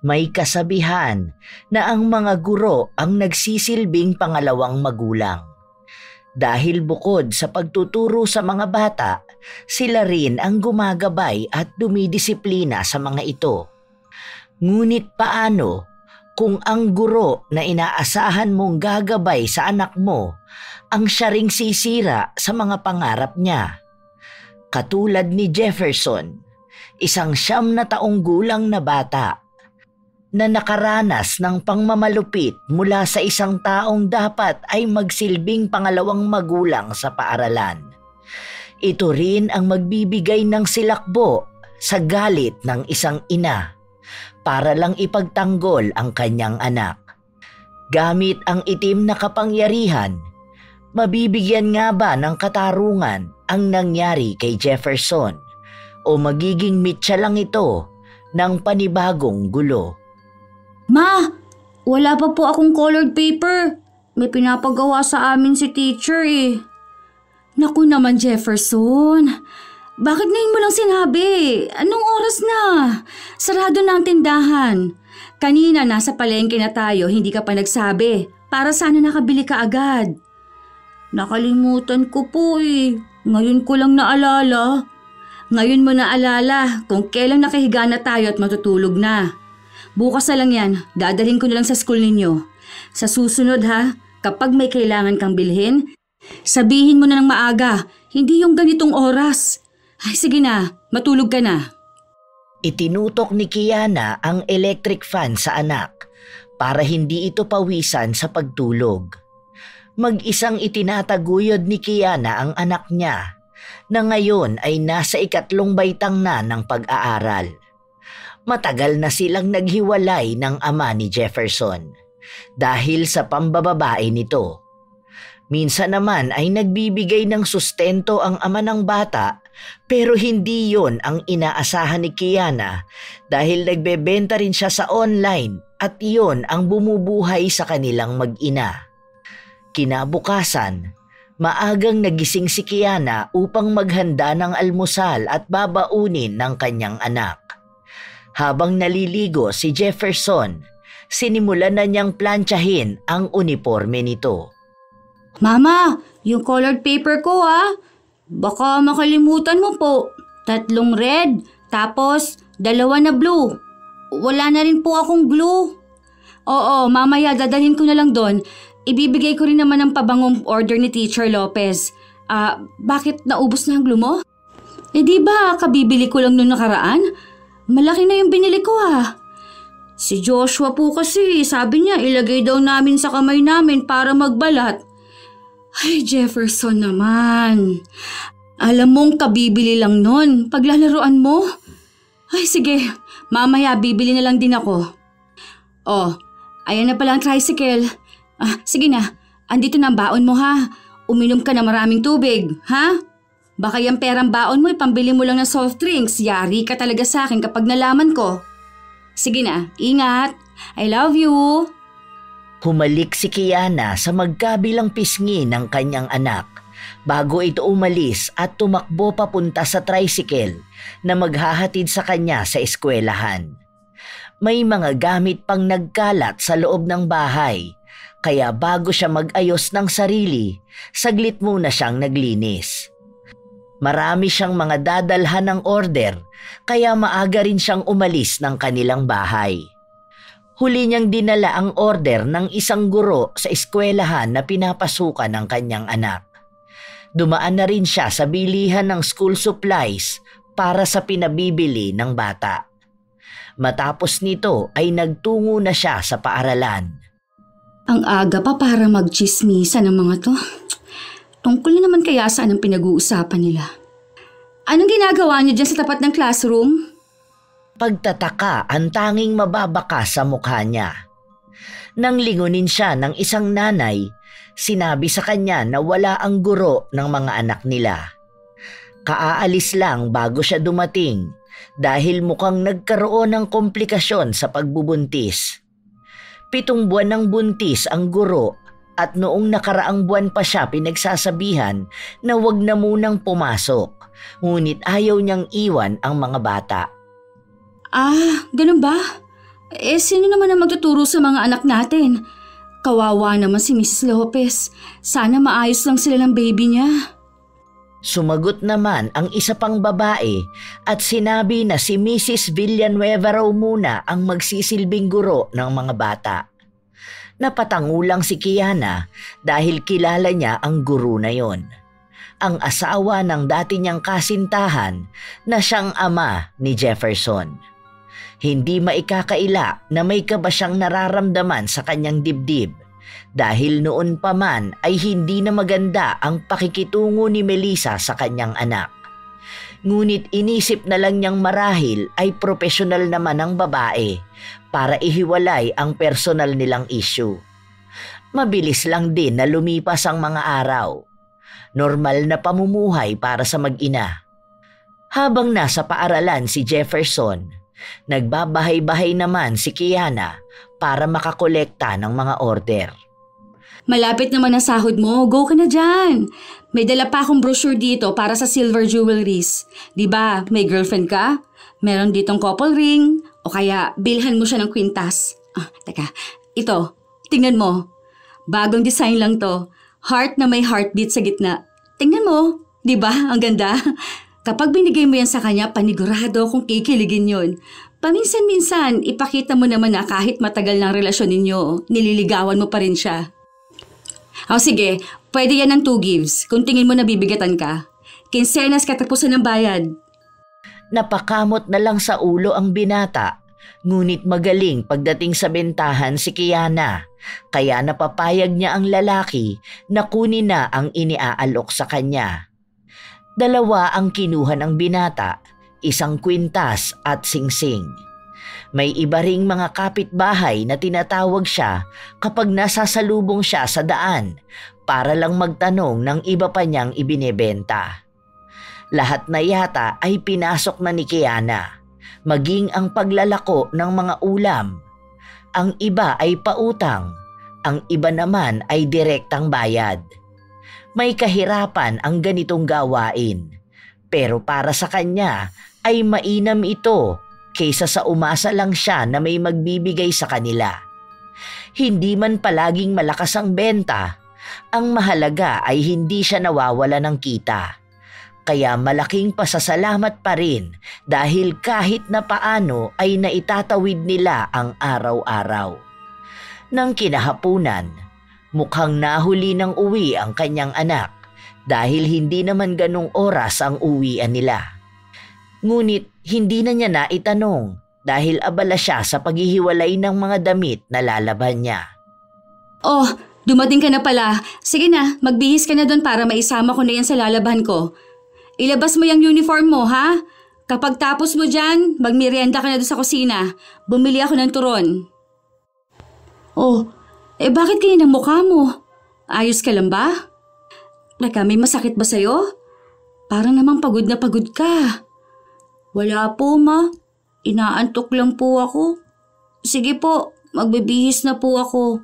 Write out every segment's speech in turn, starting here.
May kasabihan na ang mga guro ang nagsisilbing pangalawang magulang. Dahil bukod sa pagtuturo sa mga bata, sila rin ang gumagabay at dumidisiplina sa mga ito. Ngunit paano kung ang guro na inaasahan mong gagabay sa anak mo ang siya ring sisira sa mga pangarap niya? Katulad ni Jefferson, isang 9 taong gulang na bata na nakaranas ng pangmamalupit mula sa isang taong dapat ay magsilbing pangalawang magulang sa paaralan. Ito rin ang magbibigay ng silakbo sa galit ng isang ina para lang ipagtanggol ang kanyang anak. Gamit ang itim na kapangyarihan, mabibigyan nga ba ng katarungan ang nangyari kay Jefferson o magiging mitya lang ito ng panibagong gulo? Ma, wala pa po akong colored paper. May pinapagawa sa amin si teacher eh. Naku naman Jefferson, bakit ngayon mo lang sinabi? Anong oras na? Sarado na ang tindahan. Kanina nasa palengke na tayo, hindi ka pa nagsabi. Para sana nakabili ka agad. Nakalimutan ko po eh. Ngayon ko lang naalala. Ngayon mo naalala kung kailan nakahiga na tayo at matutulog na. Bukas na lang yan, dadalhin ko na lang sa school ninyo. Sa susunod ha, kapag may kailangan kang bilhin, sabihin mo na ng maaga, hindi yung ganitong oras. Ay sige na, matulog ka na. Itinutok ni Kiana ang electric fan sa anak para hindi ito pawisan sa pagtulog. Mag-isang itinataguyod ni Kiana ang anak niya na ngayon ay nasa 3 baitang na ng pag-aaral. Matagal na silang naghiwalay ng ama ni Jefferson dahil sa pambababae nito. Minsan naman ay nagbibigay ng sustento ang ama ng bata pero hindi yon ang inaasahan ni Kiana dahil nagbebenta rin siya sa online at iyon ang bumubuhay sa kanilang mag-ina. Kinabukasan, maagang nagising si Kiana upang maghanda ng almusal at babaunin ng kanyang anak. Habang naliligo si Jefferson, sinimulan na niyang plantsahin ang uniforme nito. Mama, yung colored paper ko baka makalimutan mo po. 3 red, tapos 2 na blue. Wala na rin po akong glue. Oo, mamaya dadalhin ko na lang doon. Ibibigay ko rin naman ang pabangong order ni Teacher Lopez. Bakit naubos na ang glue mo? Di ba kabibili ko lang noong nakaraan? Malaki na yung binili ko Si Joshua po kasi, sabi niya ilagay daw namin sa kamay namin para magbalat. Ay Jefferson naman. Alam mong kabibili lang nun, paglalaruan mo. Ay sige, mamaya bibili na lang din ako. Oh, ayan na pala ang tricycle. Sige na, andito na ang baon mo Uminom ka na maraming tubig, Baka yung perang baon mo ipambili mo lang ng soft drinks. Yari ka talaga sa akin kapag nalaman ko. Sige na, ingat. I love you. Humalik si Kiana sa magkabilang pisngi ng kanyang anak bago ito umalis at tumakbo papunta sa tricycle na maghahatid sa kanya sa eskwelahan. May mga gamit pang nagkalat sa loob ng bahay, kaya bago siya mag-ayos ng sarili, saglit muna siyang naglinis. Marami siyang mga dadalhan ng order, kaya maaga rin siyang umalis ng kanilang bahay. Huli niyang dinala ang order ng isang guro sa eskwelahan na pinapasukan ng kanyang anak. Dumaan na rin siya sa bilihan ng school supplies para sa pinabibili ng bata. Matapos nito ay nagtungo na siya sa paaralan. Ang aga pa para magchismisa ng mga to. Tungkol na naman kaya saan ang pinag-uusapan nila? Anong ginagawa niyo dyan sa tapat ng classroom? Pagtataka ang tanging mababaka sa mukha niya. Nang lingunin siya ng isang nanay, sinabi sa kanya na wala ang guro ng mga anak nila. Kaaalis lang bago siya dumating dahil mukhang nagkaroon ng komplikasyon sa pagbubuntis. 7 buwan ng buntis ang guro at noong nakaraang buwan pa siya pinagsasabihan na wag na munang pumasok, ngunit ayaw niyang iwan ang mga bata. Ganun ba? Sino naman ang magtuturo sa mga anak natin? Kawawa naman si Mrs. Lopez. Sana maayos lang sila ng baby niya. Sumagot naman ang isa pang babae at sinabi na si Mrs. Villanueva raw muna ang magsisilbing guro ng mga bata. Napatangulang si Kiana dahil kilala niya ang guro na yon. Ang asawa ng dati niyang kasintahan na siyang ama ni Jefferson. Hindi maikakaila na may kaba siyang nararamdaman sa kanyang dibdib dahil noon pa man ay hindi na maganda ang pakikitungo ni Melissa sa kanyang anak. Ngunit inisip na lang niyang marahil ay profesional naman ang babae para ihiwalay ang personal nilang issue. Mabilis lang din na lumipas ang mga araw. Normal na pamumuhay para sa mag-ina. Habang nasa paaralan si Jefferson, nagbabahay-bahay naman si Kiana para makakolekta ng mga order. Malapit naman ang sahod mo, go ka na dyan. May dala pa akong brochure dito para sa silver jewelries. Diba, may girlfriend ka? Meron ditong couple ring o kaya bilhan mo siya ng kwintas. Teka, ito, tingnan mo. Bagong design lang to. Heart na may heartbeat sa gitna. Tingnan mo, diba, ang ganda? Kapag binigay mo yan sa kanya, panigurado kung kikiligin yun. Paminsan-minsan, ipakita mo naman na kahit matagal ng relasyon ninyo, nililigawan mo pa rin siya. Sige, pwede yan ng 2 gives kung tingin mo nabibigatan ka. Kinsenas katapusan ng bayad. Napakamot na lang sa ulo ang binata, ngunit magaling pagdating sa bentahan si Kiana, kaya napapayag niya ang lalaki na kunin na ang iniaalok sa kanya. 2 ang kinuha ng binata, 1 kwintas at singsing. May iba ring mga kapitbahay na tinatawag siya kapag nasasalubong siya sa daan para lang magtanong ng iba pa niyang ibinebenta. Lahat na yata ay pinasok na ni Kiana, maging ang paglalako ng mga ulam. Ang iba ay pautang, ang iba naman ay direktang bayad. May kahirapan ang ganitong gawain, pero para sa kanya ay mainam ito kaysa sa umasa lang siya na may magbibigay sa kanila. Hindi man palaging malakas ang benta, ang mahalaga ay hindi siya nawawala ng kita. Kaya malaking pasasalamat pa rin dahil kahit na paano ay naitatawid nila ang araw-araw. Nang kinahapunan, mukhang nahuli ng uwi ang kanyang anak dahil hindi naman ganong oras ang uwian nila. Ngunit hindi na niya naitanong dahil abala siya sa paghihiwalay ng mga damit na lalaban niya. Dumating ka na pala. Sige na, magbihis ka na doon para maisama ko na yan sa lalaban ko. Ilabas mo yung uniform mo, ha? Kapag tapos mo dyan, magmerienda ka na doon sa kusina. Bumili ako ng turon. Bakit ganyan ang mukha mo? Ayos ka lang ba? May masakit ba sa'yo? Parang namang pagod na pagod ka. Wala po, ma. Inaantok lang po ako. Sige po, magbibihis na po ako.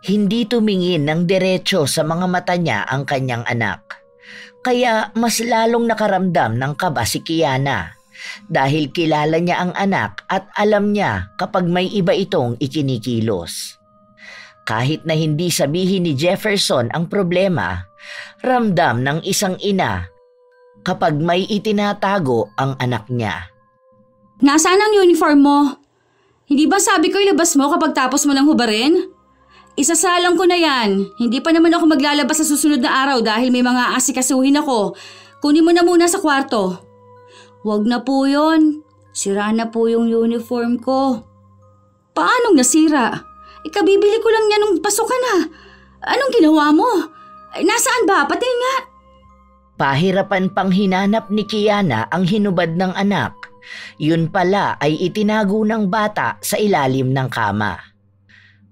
Hindi tumingin ng diretso sa mga mata niya ang kanyang anak. Kaya mas lalong nakaramdam ng kaba si Kiana dahil kilala niya ang anak at alam niya kapag may iba itong ikinikilos. Kahit na hindi sabihin ni Jefferson ang problema, ramdam ng isang ina kapag may itinatago ang anak niya. Nasaan ang uniform mo? Hindi ba sabi ko ilabas mo kapag tapos mo ng hubarin? Isasalang ko na yan. Hindi pa naman ako maglalabas sa susunod na araw dahil may mga asikasuhin ako. Kunin mo na muna sa kwarto. Huwag na po yon. Sira na po yung uniform ko. Paanong nasira? Ikabibili ko lang yan nung pasok ka na. Anong ginawa mo? Nasaan ba? Pati nga. Pahirapan pang hinanap ni Kiana ang hinubad ng anak. Yun pala ay itinago ng bata sa ilalim ng kama.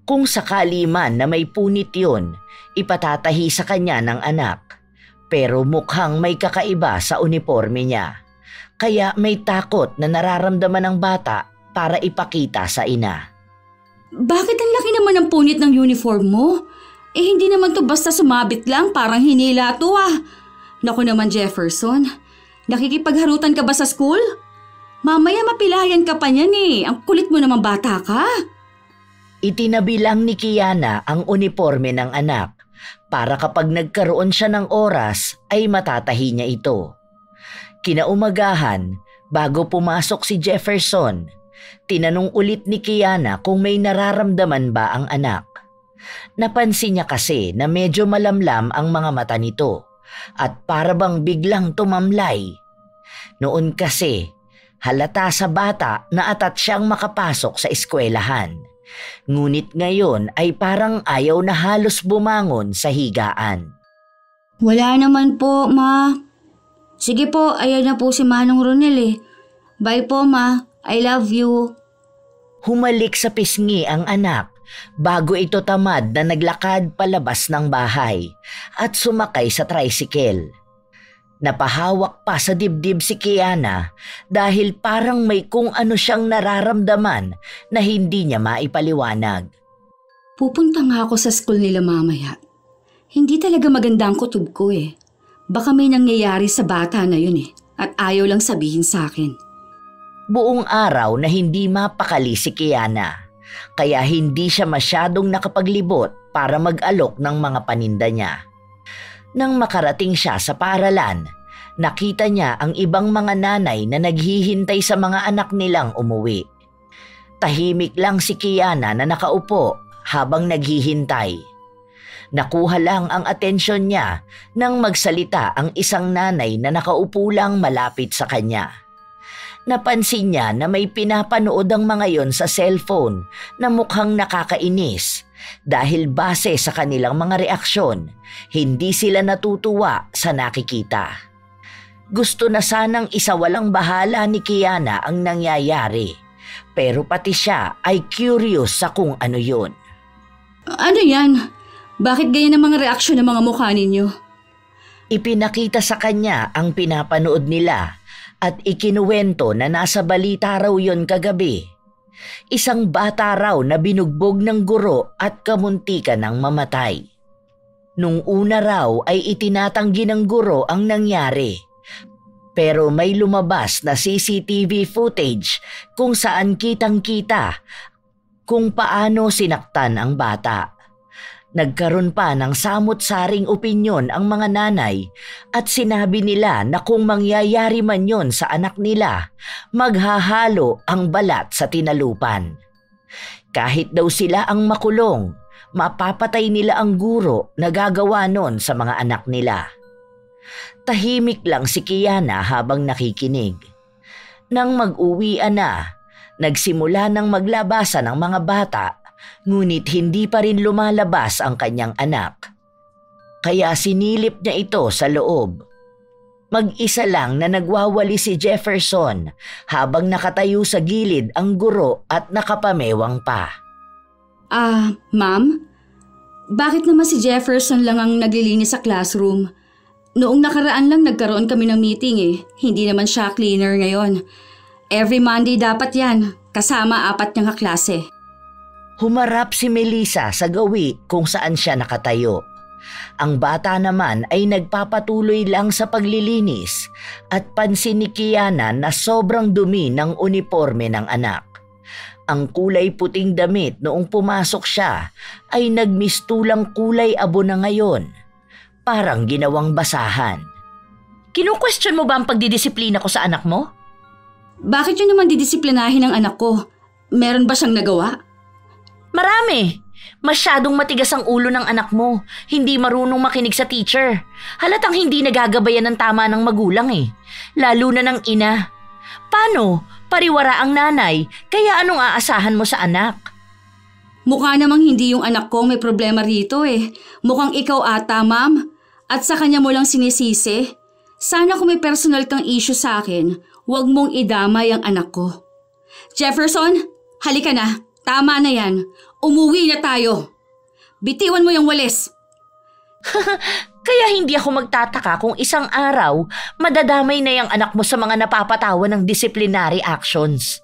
Kung sakali man na may punit yun, ipatatahi sa kanya ng anak. Pero mukhang may kakaiba sa uniforme niya. Kaya may takot na nararamdaman ng bata para ipakita sa ina. Bakit ang laki naman ng punit ng uniform mo? Hindi naman to basta sumabit lang, parang hinila to ah. Naku naman Jefferson, nakikipagharutan ka ba sa school? Mamaya mapilayan ka pa niyan eh. Ang kulit mo naman bata ka. Itinabi lang ni Kiana ang uniforme ng anak para kapag nagkaroon siya ng oras ay matatahi niya ito. Kinaumagahan, bago pumasok si Jefferson, tinanong ulit ni Kiana kung may nararamdaman ba ang anak. Napansin niya kasi na medyo malamlam ang mga mata nito at para bang biglang tumamlay. Noon kasi, halata sa bata na atat siyang makapasok sa eskwelahan. Ngunit ngayon ay parang ayaw na halos bumangon sa higaan. Wala naman po, Ma. Sige po, ayan na po si Manong Ronel eh. Bye po, Ma. I love you. Humalik sa pisngi ang anak bago ito tamad na naglakad palabas ng bahay at sumakay sa tricycle. Napahawak pa sa dibdib si Kiana dahil parang may kung ano siyang nararamdaman na hindi niya maipaliwanag. Pupunta nga ako sa school nila mamaya. Hindi talaga maganda ang kutob ko eh. Baka may nangyayari sa bata na yun eh at ayaw lang sabihin sa akin. Buong araw na hindi mapakali si Kiana kaya hindi siya masyadong nakapaglibot para mag-alok ng mga paninda niya. Nang makarating siya sa paaralan, nakita niya ang ibang mga nanay na naghihintay sa mga anak nilang umuwi. Tahimik lang si Kiana na nakaupo habang naghihintay. Nakuha lang ang atensyon niya nang magsalita ang isang nanay na nakaupo lang malapit sa kanya. Napansin niya na may pinapanood ang mga yon sa cellphone na mukhang nakakainis. Dahil base sa kanilang mga reaksyon, hindi sila natutuwa sa nakikita. Gusto na sanang isawalang bahala ni Kiana ang nangyayari, pero pati siya ay curious sa kung ano yun. Ano yan? Bakit ganyan ang mga reaksyon ng mga mukha ninyo? Ipinakita sa kanya ang pinapanood nila at ikinuwento na nasa balita raw yon kagabi. Isang bata raw na binugbog ng guro at kamuntikan ng mamatay. Nung una raw ay itinatanggi ng guro ang nangyari. Pero may lumabas na CCTV footage kung saan kitang-kita kung paano sinaktan ang bata. Nagkaroon pa ng samot-saring opinyon ang mga nanay at sinabi nila na kung mangyayari man yon sa anak nila, maghahalo ang balat sa tinalupan. Kahit daw sila ang makulong, mapapatay nila ang guro na gagawa nun sa mga anak nila. Tahimik lang si Kiana habang nakikinig. Nang mag-uwian na, nagsimula ng maglabasan ang mga bata. Ngunit hindi pa rin lumalabas ang kanyang anak. Kaya sinilip niya ito sa loob. Mag-isa lang na nagwawali si Jefferson habang nakatayo sa gilid ang guro at nakapamewang pa. Ma'am? Bakit naman si Jefferson lang ang naglilinis sa classroom? Noong nakaraan lang nagkaroon kami ng meeting eh. Hindi naman siya cleaner ngayon. Every Monday dapat yan, kasama 4 niyang kaklase. Humarap si Melissa sa gawi kung saan siya nakatayo. Ang bata naman ay nagpapatuloy lang sa paglilinis at pansin ni Kiana na sobrang dumi ng uniforme ng anak. Ang kulay puting damit noong pumasok siya ay nagmistulang kulay abo na ngayon. Parang ginawang basahan. Kinu-question mo ba ang pagdidisiplina ko sa anak mo? Bakit yun naman didisiplinahin ang anak ko? Meron ba siyang nagawa? Marami. Masyadong matigas ang ulo ng anak mo. Hindi marunong makinig sa teacher. Halatang hindi nagagabayan ng tama ng magulang eh. Lalo na ng ina. Paano? Pariwara ang nanay. Kaya anong aasahan mo sa anak? Mukha namang hindi yung anak ko may problema rito eh. Mukhang ikaw ata, ma'am. At sa kanya mo lang sinisisi. Sana kung may personal kang issue sa akin, huwag mong idamay ang anak ko. Jefferson, halika na. Tama na yan. Umuwi na tayo. Bitiwan mo yung walis. Kaya hindi ako magtataka kung isang araw madadamay na yung anak mo sa mga napapatawa ng disciplinary actions.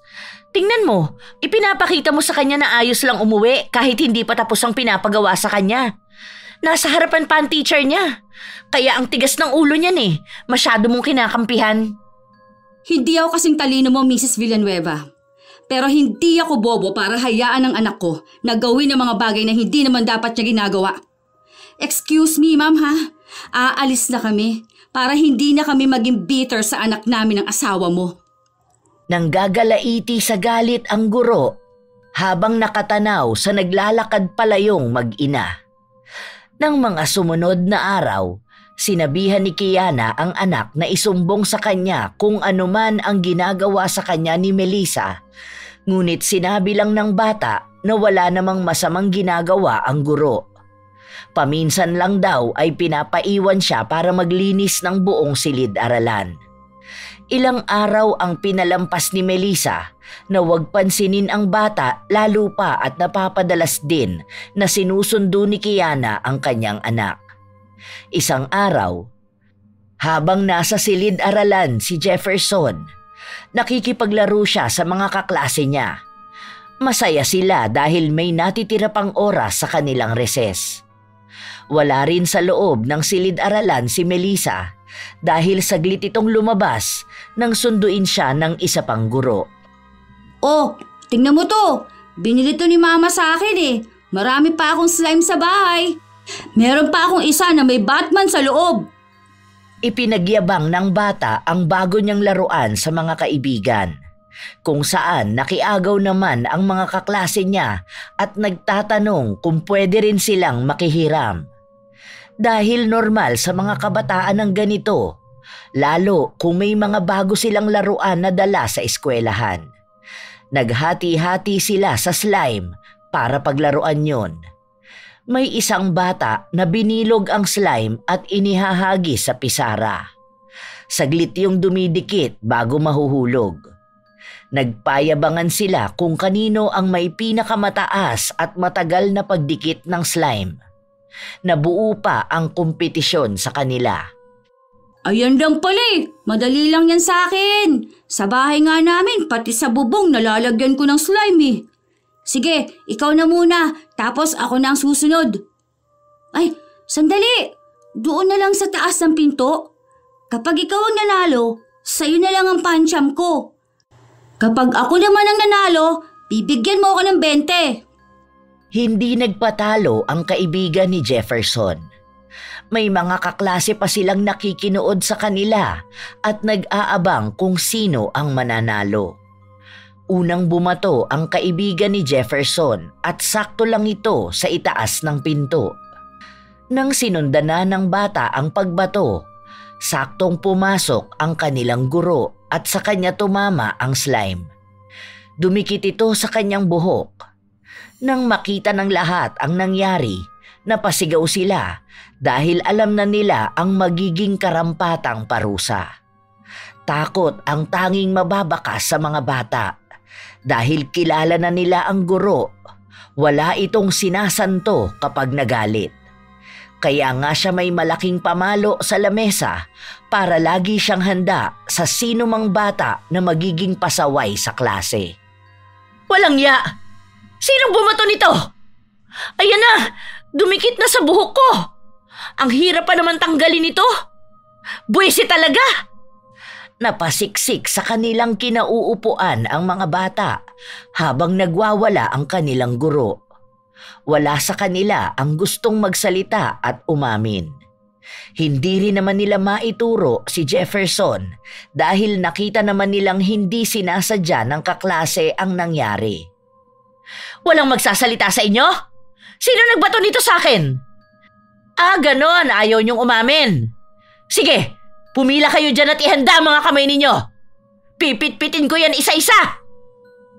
Tingnan mo, ipinapakita mo sa kanya na ayos lang umuwi kahit hindi pa tapos ang pinapagawa sa kanya. Nasa harapan pa ang teacher niya. Kaya ang tigas ng ulo niyan eh. Masyado mong kinakampihan. Hindi ako kasing talino mo, Mrs. Villanueva. Pero hindi ako bobo para hayaan ng anak ko na gawin ng mga bagay na hindi naman dapat niya ginagawa. Excuse me, ma'am ha? Aalis na kami para hindi na kami maging bitter sa anak namin ng asawa mo. Nanggagalaiti sa galit ang guro habang nakatanaw sa naglalakad palayong mag-ina. Nang mga sumunod na araw, sinabihan ni Kiana ang anak na isumbong sa kanya kung anuman ang ginagawa sa kanya ni Melissa. Ngunit sinabi lang ng bata na wala namang masamang ginagawa ang guro. Paminsan lang daw ay pinapaiwan siya para maglinis ng buong silid-aralan. Ilang araw ang pinalampas ni Melissa na huwag pansinin ang bata, lalo pa at napapadalas din na sinusundo ni Kiana ang kanyang anak. Isang araw, habang nasa silid-aralan si Jefferson, nakikipaglaro siya sa mga kaklase niya. Masaya sila dahil may natitira pang oras sa kanilang reses. Wala rin sa loob ng silid-aralan si Melissa dahil saglit itong lumabas nang sunduin siya ng isa pang guro. Oh, tingnan mo to. Binili to ni mama sa akin eh. Marami pa akong slime sa bahay. Meron pa akong isa na may Batman sa loob. Ipinagyabang ng bata ang bago niyang laruan sa mga kaibigan, kung saan nakiagaw naman ang mga kaklase niya at nagtatanong kung pwede rin silang makihiram. Dahil normal sa mga kabataan ng ganito, lalo kung may mga bago silang laruan na dala sa eskwelahan. Naghati-hati sila sa slime para paglaruan yon. May isang bata na binilog ang slime at inihahagi sa pisara. Saglit yung dumidikit bago mahuhulog. Nagpayabangan sila kung kanino ang may pinakamataas at matagal na pagdikit ng slime. Nabuo pa ang kompetisyon sa kanila. Ayan lang pala eh. Madali lang yan sa akin. Sa bahay nga namin, pati sa bubong nalalagyan ko ng slime eh. Sige, ikaw na muna, tapos ako na ang susunod. Ay, sandali. Doon na lang sa taas ng pinto. Kapag ikaw ang nanalo, sa'yo na lang ang pancham ko. Kapag ako naman ang nanalo, bibigyan mo ako ng 20. Hindi nagpatalo ang kaibigan ni Jefferson. May mga kaklase pa silang nakikinood sa kanila at nag-aabang kung sino ang mananalo. Unang bumato ang kaibigan ni Jefferson at sakto lang ito sa itaas ng pinto. Nang sinundan na ng bata ang pagbato, saktong pumasok ang kanilang guro at sa kanya tumama ang slime. Dumikit ito sa kanyang buhok. Nang makita ng lahat ang nangyari, napasigaw sila dahil alam na nila ang magiging karampatang parusa. Takot ang tanging mababakas sa mga bata dahil kilala na nila ang guro. Wala itong sinasanto kapag nagalit. Kaya nga siya may malaking pamalo sa lamesa para lagi siyang handa sa sino mang bata na magiging pasaway sa klase. Walang ya! Sinong bumato nito? Ayan na! Dumikit na sa buhok ko! Ang hirap pa naman tanggalin ito! Buwisi talaga! Napasiksik sa kanilang kinauupuan ang mga bata habang nagwawala ang kanilang guro. Wala sa kanila ang gustong magsalita at umamin. Hindi rin naman nila maituro si Jefferson dahil nakita naman nilang hindi sinasadya ng kaklase ang nangyari. Walang magsasalita sa inyo? Sino nagbato nito sa akin? Ganon. Ayaw niyong umamin. Sige, pumila kayo dyan at ihanda mga kamay ninyo. Pipit-pitin ko yan isa-isa.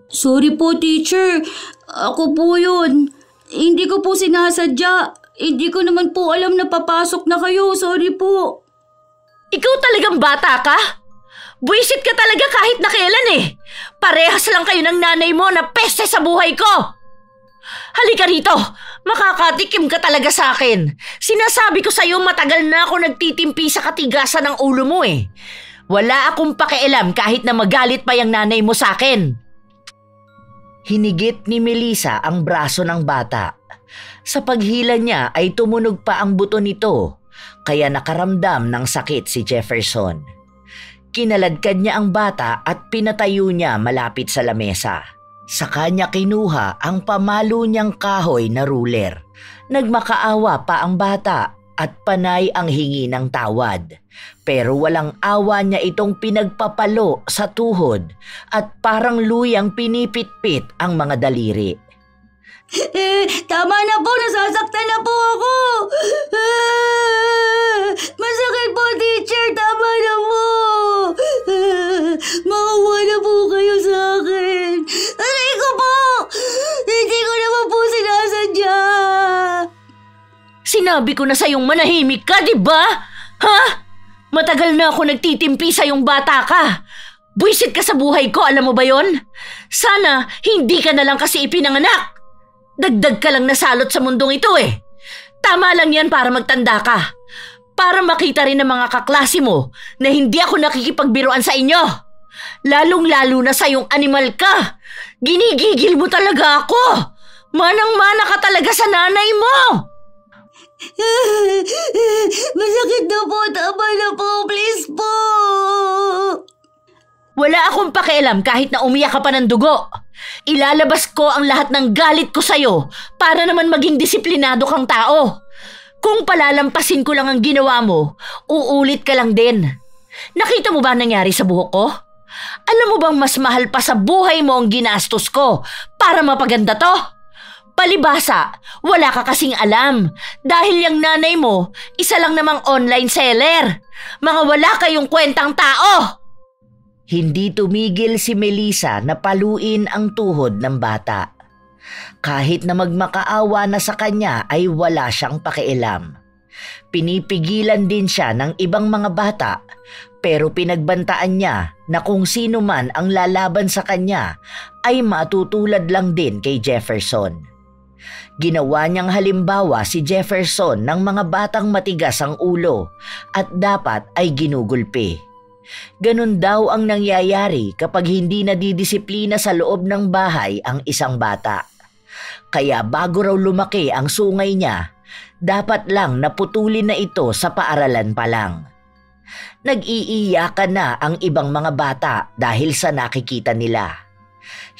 Sorry po, teacher. Ako po yun. Hindi ko po sinasadya. Hindi ko naman po alam na papasok na kayo. Sorry po. Ikaw talagang bata ka? Buwisit ka talaga kahit na kailan eh. Parehas lang kayo ng nanay mo na peste sa buhay ko. Halika rito. Makakatikim ka talaga sa akin. Sinasabi ko sa'yo matagal na ako nagtitimpi sa katigasan ng ulo mo eh. Wala akong pakialam kahit na magalit pa yung nanay mo sa akin. Hinigit ni Melissa ang braso ng bata. Sa paghila niya ay tumunog pa ang buto nito, kaya nakaramdam ng sakit si Jefferson. Kinaladkad niya ang bata at pinatayo niya malapit sa lamesa. Sa kanya kinuha ang pamalo niyang kahoy na ruler. Nagmakaawa pa ang bata at panay ang hingi ng tawad. Pero walang awa niya itong pinagpapalo sa tuhod at parang luyang pinipitpit ang mga daliri. Tama na po, nasasaktan na po ako. Masakit po, teacher, tama na po. Maawa na po kayo sa akin. Aray ko po, hindi ko naman po sinasadya. Sinabi ko na sa'yong manahimik ka, di ba? Ha? Matagal na ako nagtitimpi sa'yong bata ka. Buisit ka sa buhay ko, alam mo ba yon? Sana hindi ka na lang kasi ipinanganak. Dagdag ka lang nasalot sa mundong ito eh. Tama lang yan para magtanda ka. Para makita rin ng mga kaklase mo na hindi ako nakikipagbiruan sa inyo. Lalong-lalo na sa yung animal ka. Ginigigil mo talaga ako. Manang-mana ka talaga sa nanay mo. Masakit na po, tama na po, please po. Wala akong pakialam kahit na umiyak ka pa ng dugo. Ilalabas ko ang lahat ng galit ko sa'yo para naman maging disiplinado kang tao. Kung palalampasin ko lang ang ginawa mo, uulit ka lang din. Nakita mo ba ang nangyari sa buhok ko? Alam mo bang mas mahal pa sa buhay mo ang ginastos ko para mapaganda to? Palibhasa, wala ka kasing alam dahil yung nanay mo, isa lang namang online seller. Mga wala kayong kwentang tao. Hindi tumigil si Melissa na paluin ang tuhod ng bata. Kahit na magmakaawa na sa kanya ay wala siyang pakialam. Pinipigilan din siya ng ibang mga bata pero pinagbantaan niya na kung sino man ang lalaban sa kanya ay matutulad lang din kay Jefferson. Ginawa niyang halimbawa si Jefferson ng mga batang matigas ang ulo at dapat ay ginugulpi. Ganun daw ang nangyayari kapag hindi nadidisiplina sa loob ng bahay ang isang bata. Kaya bago raw lumaki ang sungay niya, dapat lang naputulin na ito sa paaralan pa lang. Nag-iiyakan na ang ibang mga bata dahil sa nakikita nila.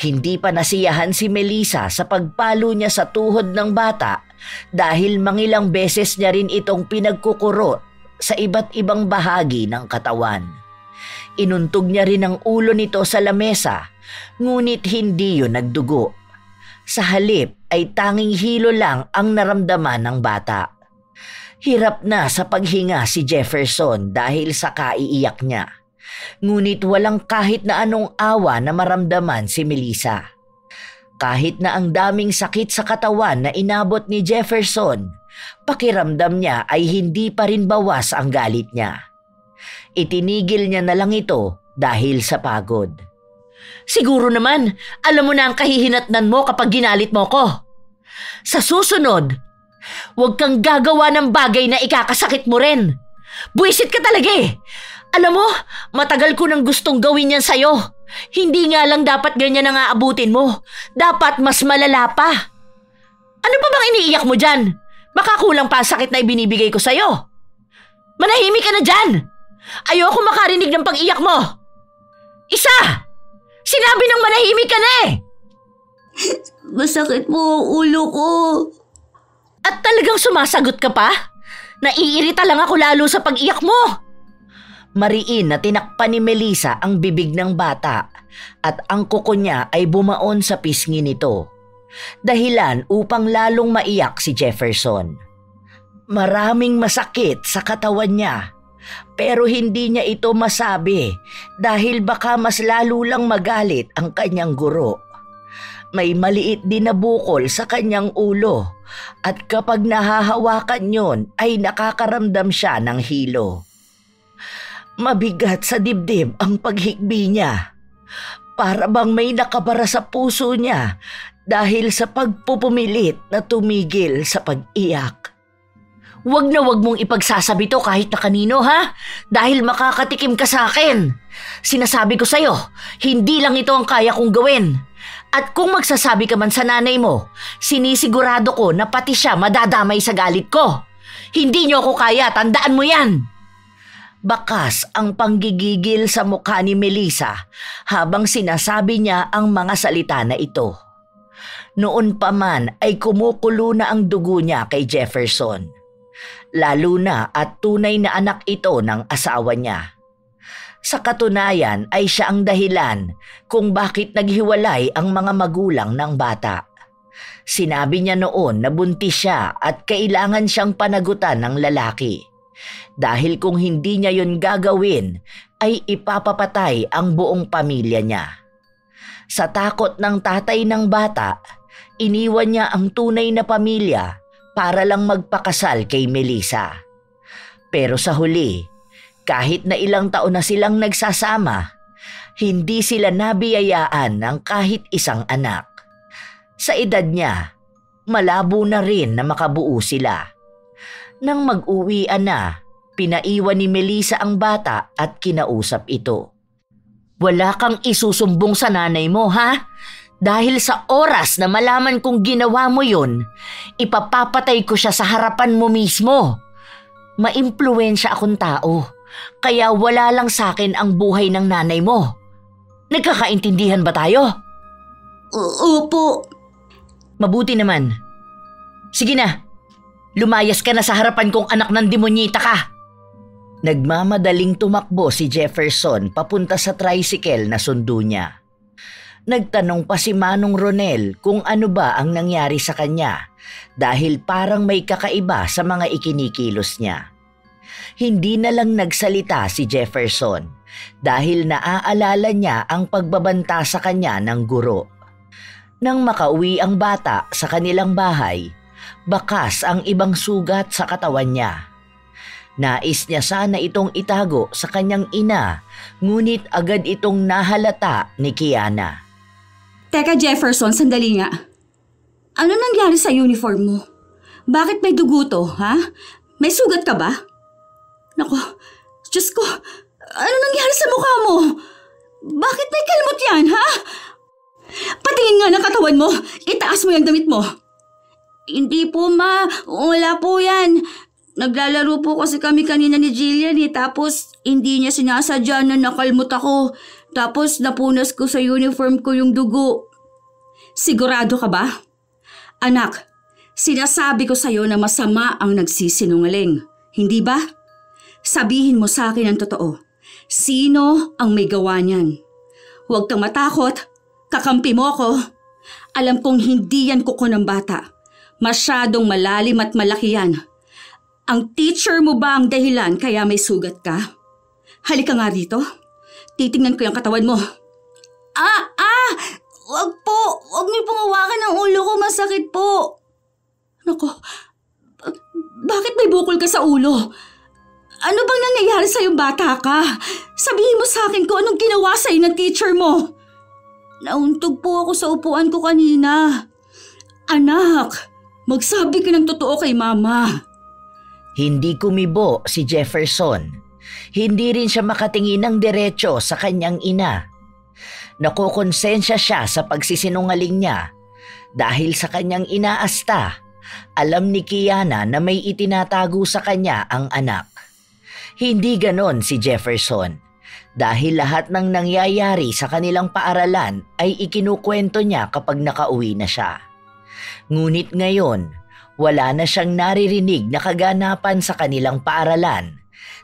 Hindi pa nasiyahan si Melissa sa pagpalo niya sa tuhod ng bata dahil mangilang beses niya rin itong pinagkukuro sa iba't ibang bahagi ng katawan. Inuntog niya rin ang ulo nito sa lamesa, ngunit hindi yun nagdugo. Sa halip ay tanging hilo lang ang naramdaman ng bata. Hirap na sa paghinga si Jefferson dahil sa kaiiyak niya. Ngunit walang kahit na anong awa na maramdaman si Melissa. Kahit na ang daming sakit sa katawan na inabot ni Jefferson, pakiramdam niya ay hindi pa rin bawas ang galit niya. Itinigil niya na lang ito dahil sa pagod. Siguro naman, alam mo na ang kahihinatnan mo kapag ginalit mo ko. Sa susunod, huwag kang gagawa ng bagay na ikakasakit mo rin. Buisit ka talaga eh. Alam mo, matagal ko nang gustong gawin yan sa'yo. Hindi nga lang dapat ganyan ang aabutin mo. Dapat mas malala pa. Ano pa bang iniiyak mo dyan? Baka kulang pa ang sakit na ibinibigay ko sa'yo. Manahimik ka na dyan! Ayoko makarinig ng pag-iyak mo. Isa! Sinabi ng manahimik ka na eh! Masakit po ang ulo ko. At talagang sumasagot ka pa? Naiirita lang ako lalo sa pag-iyak mo. Mariin na tinakpan ni Melissa ang bibig ng bata at ang kuko niya ay bumaon sa pisngi nito. Dahilan upang lalong maiyak si Jefferson. Maraming masakit sa katawan niya pero hindi niya ito masabi dahil baka mas lalo lang magalit ang kanyang guro. May maliit din na bukol sa kanyang ulo at kapag nahahawakan yon ay nakakaramdam siya ng hilo. Mabigat sa dibdib ang paghikbi niya. Para bang may nakabara sa puso niya dahil sa pagpupumilit na tumigil sa pag-iyak. Wag na wag mong ipagsasabi to kahit na kanino ha? Dahil makakatikim ka sa akin. Sinasabi ko sa'yo, hindi lang ito ang kaya kong gawin. At kung magsasabi ka man sa nanay mo, sinisigurado ko na pati siya madadamay sa galit ko. Hindi niyo ako kaya, tandaan mo yan. Bakas ang panggigigil sa mukha ni Melissa habang sinasabi niya ang mga salita na ito. Noon pa man ay kumukulo na ang dugo niya kay Jefferson. Lalo na at tunay na anak ito ng asawa niya. Sa katunayan ay siya ang dahilan kung bakit naghiwalay ang mga magulang ng bata. Sinabi niya noon na buntis siya at kailangan siyang panagutan ng lalaki. Dahil kung hindi niya yun gagawin, ay ipapapatay ang buong pamilya niya. Sa takot ng tatay ng bata, iniwan niya ang tunay na pamilya para lang magpakasal kay Melissa. Pero sa huli, kahit na ilang taon na silang nagsasama, hindi sila nabiyayaan ng kahit isang anak. Sa edad niya, malabo na rin na makabuo sila. Nang mag-uwian na, pinaiwan ni Melissa ang bata at kinausap ito. Wala kang isusumbong sa nanay mo, ha? Dahil sa oras na malaman kong ginawa mo yun, ipapapatay ko siya sa harapan mo mismo. Maimpluwensya akong tao, kaya wala lang sa akin ang buhay ng nanay mo. Nagkakaintindihan ba tayo? Opo. Mabuti naman. Sige na, lumayas ka na sa harapan kong anak ng demonyita ka. Nagmamadaling tumakbo si Jefferson papunta sa tricycle na sundo niya. Nagtanong pa si Manong Ronel kung ano ba ang nangyari sa kanya dahil parang may kakaiba sa mga ikinikilos niya. Hindi na lang nagsalita si Jefferson dahil naaalala niya ang pagbabanta sa kanya ng guro. Nang makauwi ang bata sa kanilang bahay, bakas ang ibang sugat sa katawan niya. Nais niya sana itong itago sa kanyang ina, ngunit agad itong nahalata ni Kiana. Teka Jefferson, sandali nga. Ano nangyari sa uniform mo? Bakit may dugo to, ha? May sugat ka ba? Naku, Diyos ko, ano nangyari sa mukha mo? Bakit may kalmot yan, ha? Patingin nga ng katawan mo, itaas mo yung damit mo. Hindi po ma, wala po yan. Naglalaro po kasi kami kanina ni Jillian tapos hindi niya sinasadya na nakalmot ako. Tapos napunas ko sa uniform ko yung dugo. Sigurado ka ba? Anak, sinasabi ko sa'yo na masama ang nagsisinungaling. Hindi ba? Sabihin mo sa akin ang totoo. Sino ang may gawa niyan? Huwag kang matakot. Kakampi mo ako. Alam kong hindi yan kuko ng bata. Masyadong malalim at malaki yan. Ang teacher mo ba ang dahilan kaya may sugat ka? Halika nga dito. Titingnan ko yung katawan mo. Wag po. Wag niyo pong hawakan ng ulo ko. Masakit po. Naku, bakit may bukol ka sa ulo? Ano bang nangyayari sa'yo bata ka? Sabihin mo sa akin kung anong ginawa sa'yo ng teacher mo. Nauntog po ako sa upuan ko kanina. Anak, magsabi ka ng totoo kay mama. Hindi kumibo si Jefferson. Hindi rin siya makatingin ng diretso sa kanyang ina. Nakokonsensya siya sa pagsisinungaling niya dahil sa kanyang inaasta. Alam ni Kiana na may itinatago sa kanya ang anak. Hindi ganon si Jefferson dahil lahat ng nangyayari sa kanilang paaralan ay ikinukwento niya kapag nakauwi na siya. Ngunit ngayon, wala na siyang naririnig na kaganapan sa kanilang paaralan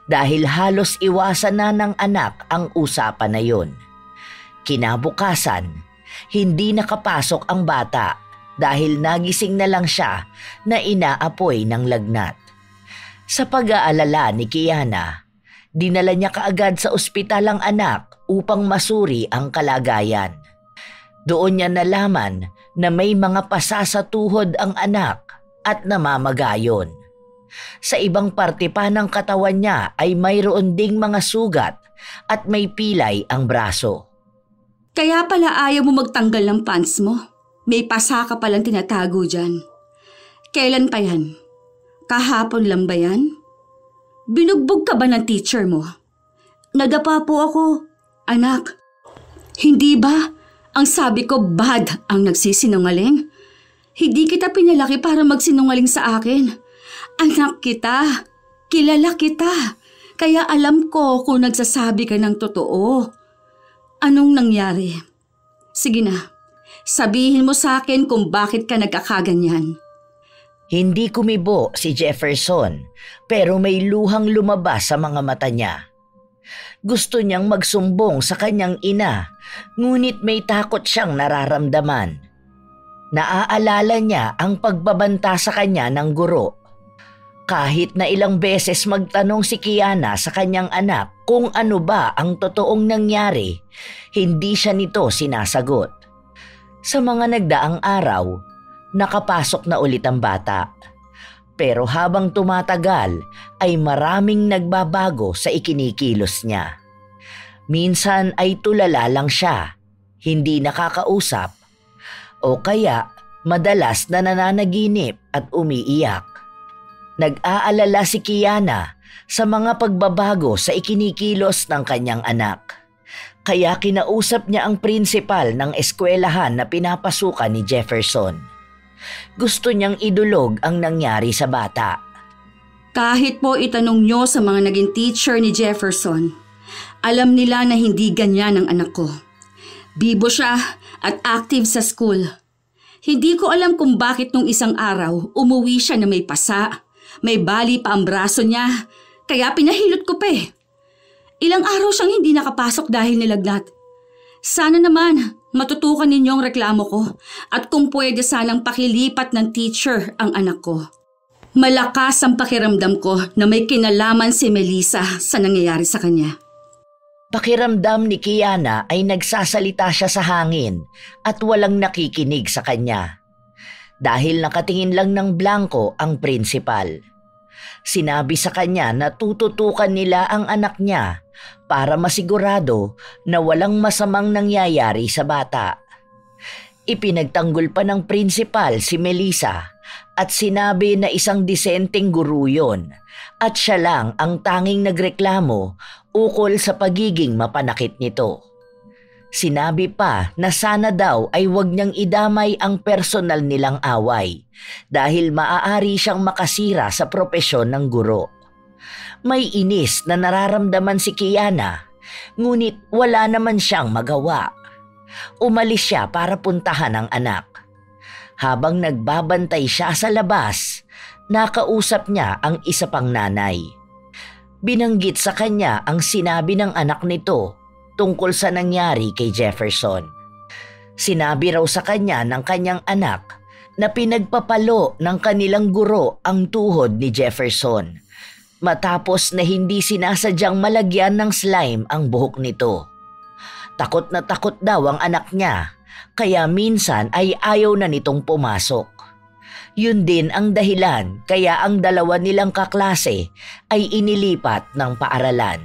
dahil halos iwasan na ng anak ang usapan na yun. Kinabukasan, hindi nakapasok ang bata dahil nagising na lang siya na inaapoy ng lagnat. Sa pag-aalala ni Kiana, dinala niya kaagad sa ospital ang anak upang masuri ang kalagayan. Doon niya nalaman na may mga pasa sa tuhod ang anak at namamagayon. Sa ibang parte pa ng katawan niya ay mayroon ding mga sugat at may pilay ang braso. Kaya pala ayaw mo magtanggal ng pants mo. May pasa ka palang tinatago dyan. Kailan pa yan? Kahapon lang ba yan? Binugbog ka ba ng teacher mo? Nadapa po ako. Anak, hindi ba ang sabi ko bad ang nagsisinungaling? Hindi kita pinalaki para magsinungaling sa akin. Anak kita, kilala kita. Kaya alam ko kung nagsasabi ka ng totoo. Anong nangyari? Sige na, sabihin mo sa akin kung bakit ka nagkakaganyan. Hindi kumibo si Jefferson pero may luhang lumabas sa mga mata niya. Gusto niyang magsumbong sa kanyang ina, ngunit may takot siyang nararamdaman. Naaalala niya ang pagbabanta sa kanya ng guro. Kahit na ilang beses magtanong si Kiana sa kanyang anak kung ano ba ang totoong nangyari, hindi siya nito sinasagot. Sa mga nagdaang araw, nakapasok na ulit ang bata. Pero habang tumatagal ay maraming nagbabago sa ikinikilos niya. Minsan ay tulala lang siya, hindi nakakausap, o kaya madalas na nananaginip at umiiyak. Nag-aalala si Kiana sa mga pagbabago sa ikinikilos ng kanyang anak. Kaya kinausap niya ang prinsipal ng eskwelahan na pinapasukan ni Jefferson. Gusto niyang idulog ang nangyari sa bata. Kahit po itanong nyo sa mga naging teacher ni Jefferson, alam nila na hindi ganyan ang anak ko. Bibo siya at active sa school. Hindi ko alam kung bakit nung isang araw umuwi siya na may pasa. May bali pa ang braso niya, kaya pinahilot ko pa eh. Ilang araw siyang hindi nakapasok dahil nilagnat. Sana naman matutukan ninyo ang reklamo ko at kung pwede sanang pakilipat ng teacher ang anak ko. Malakas ang pakiramdam ko na may kinalaman si Melissa sa nangyayari sa kanya. Pakiramdam ni Kiana ay nagsasalita siya sa hangin at walang nakikinig sa kanya. Dahil nakatingin lang ng blanko ang prinsipal. Sinabi sa kanya na tututukan nila ang anak niya para masigurado na walang masamang nangyayari sa bata. Ipinagtanggol pa ng prinsipal si Melissa at sinabi na isang disenteng guro yun at siya lang ang tanging nagreklamo ukol sa pagiging mapanakit nito. Sinabi pa na sana daw ay wag niyang idamay ang personal nilang away dahil maaari siyang makasira sa propesyon ng guro. May inis na nararamdaman si Kiana, ngunit wala naman siyang magawa. Umalis siya para puntahan ang anak. Habang nagbabantay siya sa labas, nakausap niya ang isa pang nanay. Binanggit sa kanya ang sinabi ng anak nito tungkol sa nangyari kay Jefferson. Sinabi raw sa kanya ng kanyang anak na pinagpapalo ng kanilang guro ang tuhod ni Jefferson matapos na hindi sinasadyang malagyan ng slime ang buhok nito. Takot na takot daw ang anak niya kaya minsan ay ayaw na nitong pumasok. Yun din ang dahilan kaya ang dalawa nilang kaklase ay inilipat ng paaralan.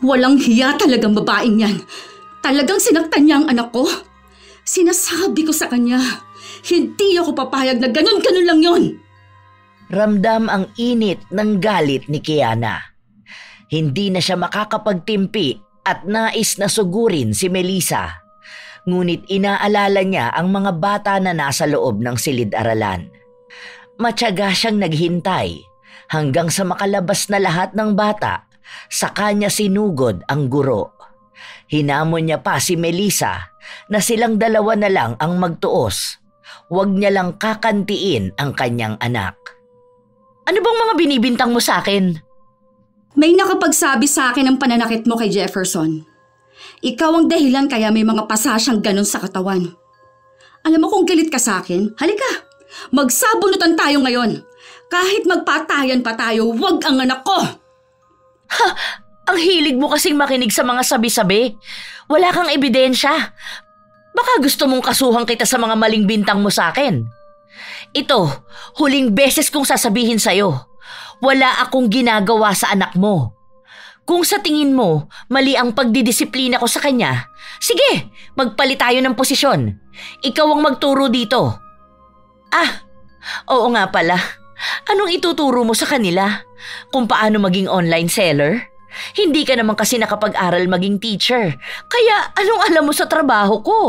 Walang hiya talagang babaeng yan. Talagang sinaktan niya ang anak ko. Sinasabi ko sa kanya, hindi ako papayag na ganun-ganun lang yon. Ramdam ang init ng galit ni Kiana. Hindi na siya makakapagtimpi at nais na sugurin si Melissa. Ngunit inaalala niya ang mga bata na nasa loob ng silid-aralan. Matyaga siyang naghintay hanggang sa makalabas na lahat ng bata. Sa kanya sinugod ang guro. Hinamon niya pa si Melissa na silang dalawa na lang ang magtuos. Huwag niya lang kakantiin ang kanyang anak. Ano bang mga binibintang mo sa akin? May nakapagsabi sa akin ng pananakit mo kay Jefferson. Ikaw ang dahilan kaya may mga pasa siyang ganun sa katawan. Alam mo kung galit ka sa akin, halika, magsabunutan tayo ngayon. Kahit magpatayan pa tayo, huwag ang anak ko! Ha! Ang hilig mo kasing makinig sa mga sabi-sabi. Wala kang ebidensya. Baka gusto mong kasuhan kita sa mga maling bintang mo sa akin. Ito, huling beses kong sasabihin sa'yo. Wala akong ginagawa sa anak mo. Kung sa tingin mo, mali ang pagdidisiplina ko sa kanya, sige, magpalit tayo ng posisyon. Ikaw ang magturo dito. Ah, oo nga pala. Anong ituturo mo sa kanila? Kung paano maging online seller? Hindi ka naman kasi nakapag-aral maging teacher. Kaya anong alam mo sa trabaho ko?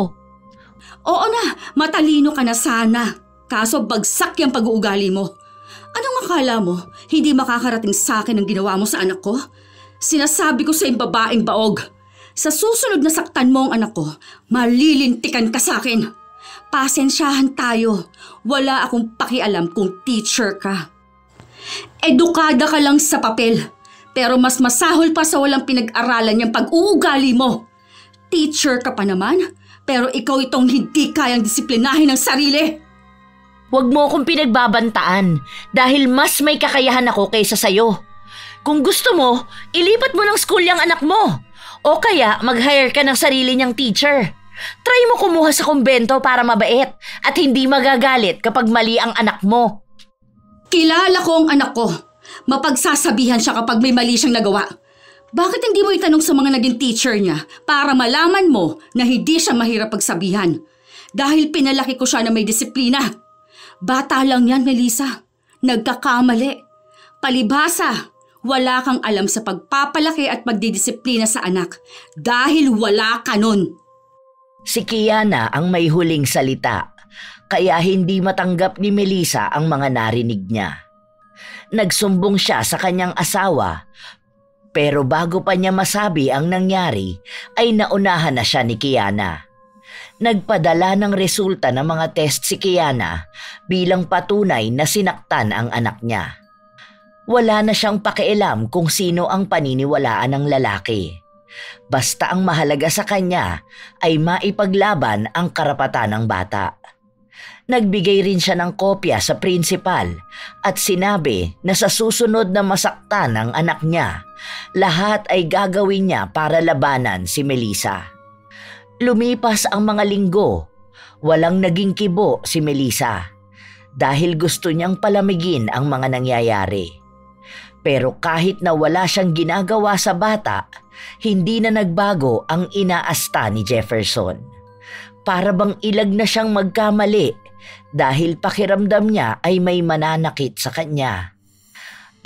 Oo na, matalino ka na sana. Kaso bagsak yung pag-uugali mo. Anong akala mo? Hindi makakarating sa akin ang ginawa mo sa anak ko? Sinasabi ko sa babaeng baog, sa susunod na saktan mo ang anak ko, malilintikan ka sa akin. Pasensyahan tayo. Wala akong pakialam kung teacher ka. Edukada ka lang sa papel, pero mas masahol pa sa walang pinag-aralan yung pag-uugali mo. Teacher ka pa naman, pero ikaw itong hindi kayang disiplinahin ng sarili. Huwag mo akong pinagbabantaan dahil mas may kakayahan ako kaysa sayo. Kung gusto mo, ilipat mo ng school yung anak mo. O kaya mag-hire ka ng sarili niyang teacher. Try mo kumuha sa kumbento para mabait at hindi magagalit kapag mali ang anak mo. Kilala ko ang anak ko. Mapagsasabihan siya kapag may mali siyang nagawa. Bakit hindi mo itanong sa mga naging teacher niya para malaman mo na hindi siya mahirap pagsabihan? Dahil pinalaki ko siya na may disiplina. Bata lang yan, Melissa. Nagkakamali. Palibhasa, wala kang alam sa pagpapalaki at pagdidisiplina sa anak dahil wala ka nun. Si Kiana ang may huling salita, kaya hindi matanggap ni Melissa ang mga narinig niya. Nagsumbong siya sa kanyang asawa, pero bago pa niya masabi ang nangyari, ay naunahan na siya ni Kiana. Nagpadala ng resulta ng mga test si Kiana bilang patunay na sinaktan ang anak niya. Wala na siyang pakialam kung sino ang paniniwalaan ng lalaki. Basta ang mahalaga sa kanya ay maipaglaban ang karapatan ng bata. Nagbigay rin siya ng kopya sa principal at sinabi na sa susunod na masaktan ang anak niya, lahat ay gagawin niya para labanan si Melissa. Lumipas ang mga linggo, walang naging kibo si Melissa dahil gusto niyang palamigin ang mga nangyayari. Pero kahit na wala siyang ginagawa sa bata, hindi na nagbago ang inaasta ni Jefferson. Para bang ilag na siyang magkamali dahil pakiramdam niya ay may mananakit sa kanya.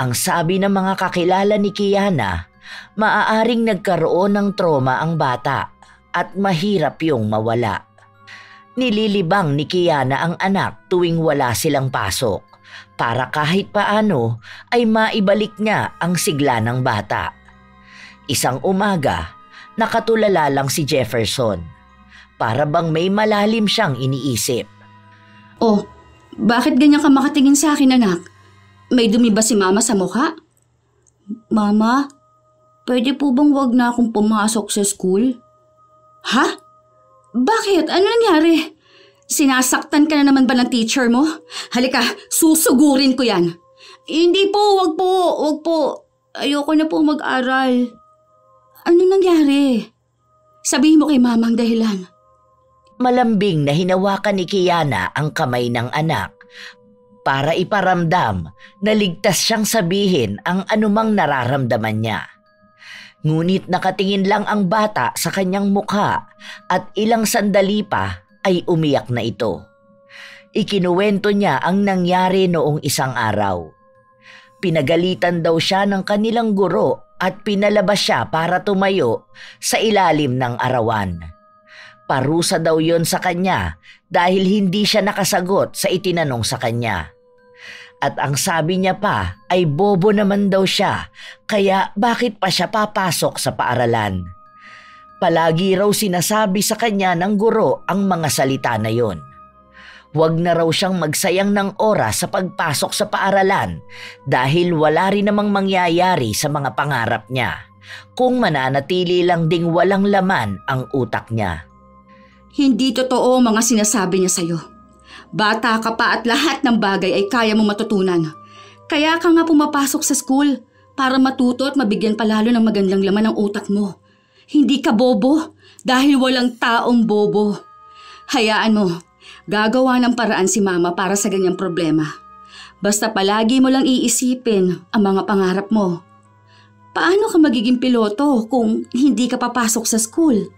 Ang sabi ng mga kakilala ni Kiana, maaaring nagkaroon ng trauma ang bata at mahirap yung mawala. Nililibang ni Kiana ang anak tuwing wala silang pasok para kahit paano ay maibalik niya ang sigla ng bata. Isang umaga, nakatulala lang si Jefferson. Para bang may malalim siyang iniisip. Oh, bakit ganyan ka makatingin sa akin, anak? May dumi ba si mama sa mukha? Mama, pwede po bang wag na akong pumasok sa school? Ha? Bakit? Ano nangyari? Sinasaktan ka na naman ba ng teacher mo? Halika, susugurin ko yan. Hindi po, wag po. Ayoko na po mag-aral. Ano nangyari? Sabihin mo kay mama ang dahilan. Malambing na hinawakan ni Kiana ang kamay ng anak para iparamdam na ligtas siyang sabihin ang anumang nararamdaman niya. Ngunit nakatingin lang ang bata sa kanyang mukha at ilang sandali pa ay umiyak na ito. Ikinuwento niya ang nangyari noong isang araw. Pinagalitan daw siya ng kanilang guro at pinalabas siya para tumayo sa ilalim ng arawan. Parusa daw yon sa kanya dahil hindi siya nakasagot sa itinanong sa kanya. At ang sabi niya pa ay bobo naman daw siya, kaya bakit pa siya papasok sa paaralan? Palagi raw sinasabi sa kanya ng guro ang mga salita na yon. Huwag na raw siyang magsayang ng oras sa pagpasok sa paaralan dahil wala rin namang mangyayari sa mga pangarap niya kung mananatili lang ding walang laman ang utak niya. Hindi totoo ang mga sinasabi niya sa'yo. Bata ka pa at lahat ng bagay ay kaya mong matutunan. Kaya ka nga pumapasok sa school para matuto at mabigyan palalo ng magandang laman ang utak mo. Hindi ka bobo dahil walang taong bobo. Hayaan mo, gagawa ng paraan si mama para sa ganyang problema. Basta palagi mo lang iisipin ang mga pangarap mo. Paano ka magiging piloto kung hindi ka papasok sa school?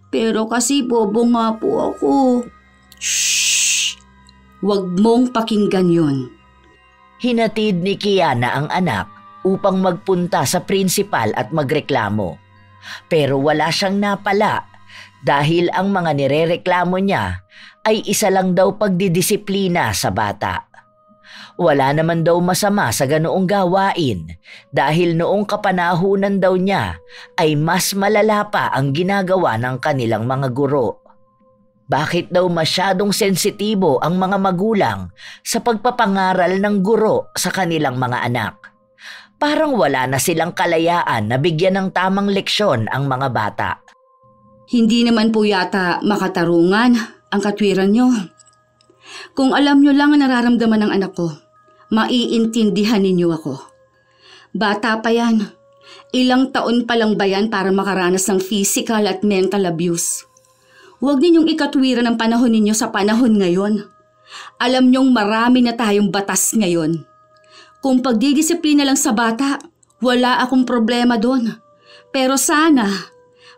Pero kasi bobo nga po ako. Shhh! Huwag mong pakinggan yon. Hinatid ni Kiana ang anak upang magpunta sa principal at magreklamo. Pero wala siyang napala dahil ang mga nirereklamo niya ay isa lang daw pagdidisiplina sa bata. Wala naman daw masama sa ganoong gawain dahil noong kapanahunan daw niya ay mas malala pa ang ginagawa ng kanilang mga guro. Bakit daw masyadong sensitibo ang mga magulang sa pagpapangaral ng guro sa kanilang mga anak? Parang wala na silang kalayaan na bigyan ng tamang leksyon ang mga bata. Hindi naman po yata makatarungan ang katwiran nyo. Kung alam nyo lang ang nararamdaman ng anak ko, maiintindihan ninyo ako. Bata pa yan. Ilang taon pa lang ba yan para makaranas ng physical at mental abuse? Huwag ninyong ikatwiran ang panahon ninyo sa panahon ngayon. Alam nyong marami na tayong batas ngayon. Kung pagdidisiplina lang sa bata, wala akong problema doon. Pero sana,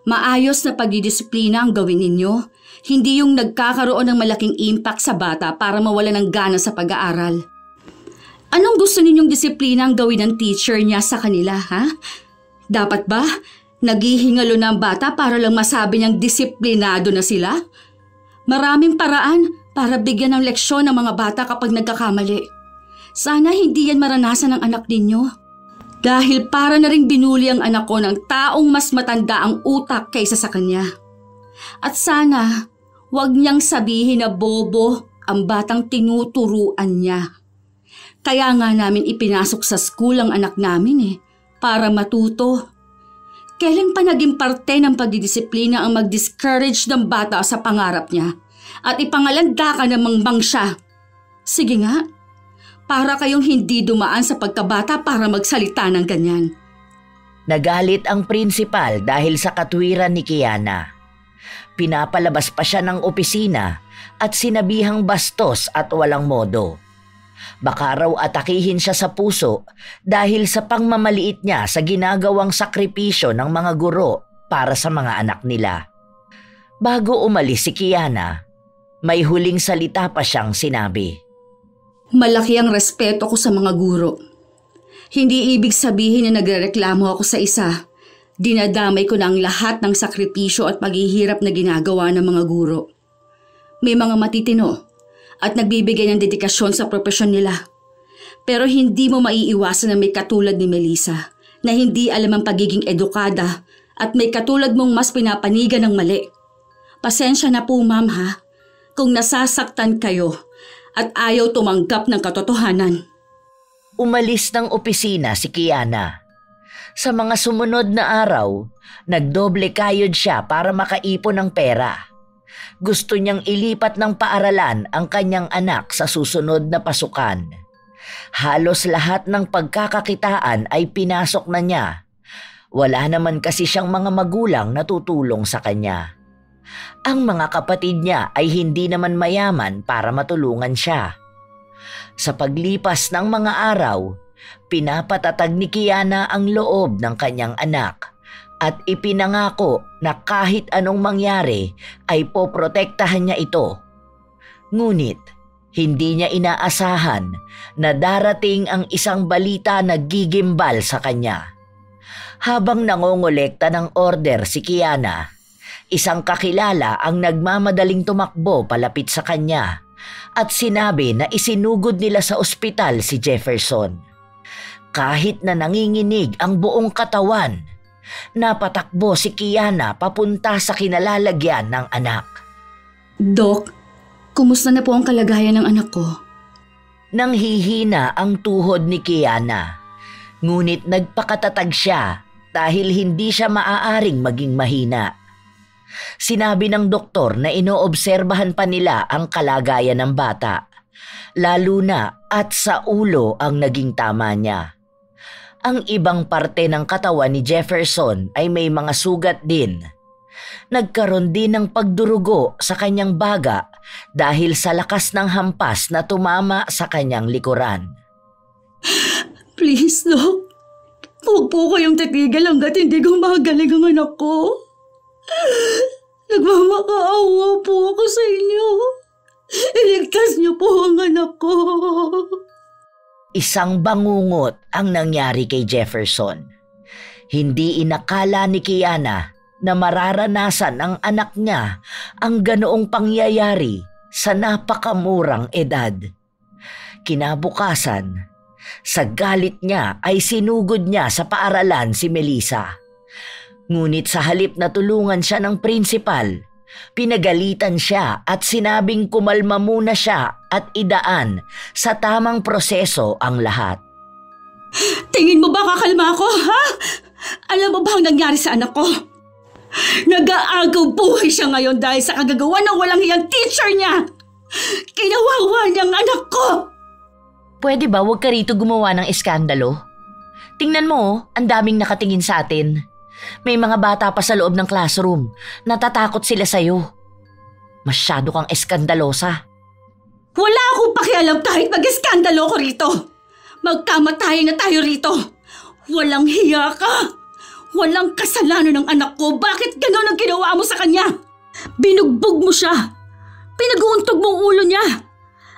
maayos na pagdidisiplina ang gawin ninyo. Hindi yung nagkakaroon ng malaking impact sa bata para mawala ng gana sa pag-aaral. Anong gusto ninyong disiplina ang gawin ng teacher niya sa kanila, ha? Dapat ba naghihingalo na ang bata para lang masabi niyang disiplinado na sila? Maraming paraan para bigyan ng leksyon ng mga bata kapag nagkakamali. Sana hindi yan maranasan ng anak ninyo. Dahil para na ring binuli ang anak ko ng taong mas matanda ang utak kaysa sa kanya. At sana, huwag niyang sabihin na bobo ang batang tinuturuan niya. Kaya nga namin ipinasok sa school ang anak namin para matuto. Kailan pa naging parte ng pagdidisiplina ang mag-discourage ng bata sa pangarap niya at ipangalanda ka namang siya? Sige nga, para kayong hindi dumaan sa pagkabata para magsalita ng ganyan. Nagalit ang prinsipal dahil sa katwiran ni Kiana. Pinapalabas pa siya ng opisina at sinabihang bastos at walang modo. Baka raw atakihin siya sa puso dahil sa pangmamaliit niya sa ginagawang sakripisyo ng mga guro para sa mga anak nila. Bago umalis si Kiana, may huling salita pa siyang sinabi. Malaki ang respeto ko sa mga guro. Hindi ibig sabihin na nagrereklamo ako sa isa. Dinadamay ko na ang lahat ng sakripisyo at paghihirap na ginagawa ng mga guro. May mga matitino at nagbibigay ng dedikasyon sa propesyon nila. Pero hindi mo maiiwasan na may katulad ni Melissa na hindi alam ang pagiging edukada at may katulad mong mas pinapanigan ng mali. Pasensya na po, ma'am, ha, kung nasasaktan kayo at ayaw tumanggap ng katotohanan. Umalis ng opisina si Kiana. Sa mga sumunod na araw, nagdoble kayod siya para makaipon ng pera. Gusto niyang ilipat ng paaralan ang kanyang anak sa susunod na pasukan. Halos lahat ng pagkakakitaan ay pinasok na niya. Wala naman kasi siyang mga magulang na tutulong sa kanya. Ang mga kapatid niya ay hindi naman mayaman para matulungan siya. Sa paglipas ng mga araw, pinapatatag ni Kiana ang loob ng kanyang anak at ipinangako na kahit anong mangyari ay poprotektahan niya ito. Ngunit hindi niya inaasahan na darating ang isang balita na gigimbal sa kanya. Habang nangongolekta ng order si Kiana, isang kakilala ang nagmamadaling tumakbo palapit sa kanya at sinabi na isinugod nila sa ospital si Jefferson. Kahit na nanginginig ang buong katawan, napatakbo si Kiana papunta sa kinalalagyan ng anak. Dok, kumusta na po ang kalagayan ng anak ko? Nanghihina ang tuhod ni Kiana, ngunit nagpakatatag siya dahil hindi siya maaaring maging mahina. Sinabi ng doktor na inoobserbahan pa nila ang kalagayan ng bata, lalo na at sa ulo ang naging tama niya. Ang ibang parte ng katawan ni Jefferson ay may mga sugat din. Nagkaroon din ng pagdurugo sa kanyang baga dahil sa lakas ng hampas na tumama sa kanyang likuran. Please, Dok. Huwag po kayong titigil hanggat hindi gumagaling ang anak ko. Nagmamakaawa po ako sa inyo. Iligtas niyo po ang anak ko. Isang bangungot ang nangyari kay Jefferson. Hindi inakala ni Kiana na mararanasan ng anak niya ang ganoong pangyayari sa napakamurang edad. Kinabukasan, sa galit niya ay sinugod niya sa paaralan si Melissa. Ngunit sa halip na tulungan siya ng prinsipal, pinagalitan siya at sinabing kumalma muna siya at idaan sa tamang proseso ang lahat. Tingin mo ba kakalma ako, ha? Alam mo ba ang nangyari sa anak ko? Nag-aagaw buhay siya ngayon dahil sa kagagawa ng walang hiyang teacher niya. Kinawawa niyang anak ko. Pwede ba huwag ka rito gumawa ng eskandalo? Tingnan mo, ang daming nakatingin sa atin. May mga bata pa sa loob ng classroom. Natatakot sila sa'yo. Masyado kang eskandalosa. Wala akong pakialam kahit mag-eskandalo ko rito. Magkamatayan na tayo rito. Walang hiya ka. Walang kasalanan ng anak ko. Bakit gano'n ang ginawa mo sa kanya? Binugbog mo siya. Pinag-uuntog mo ang ulo niya.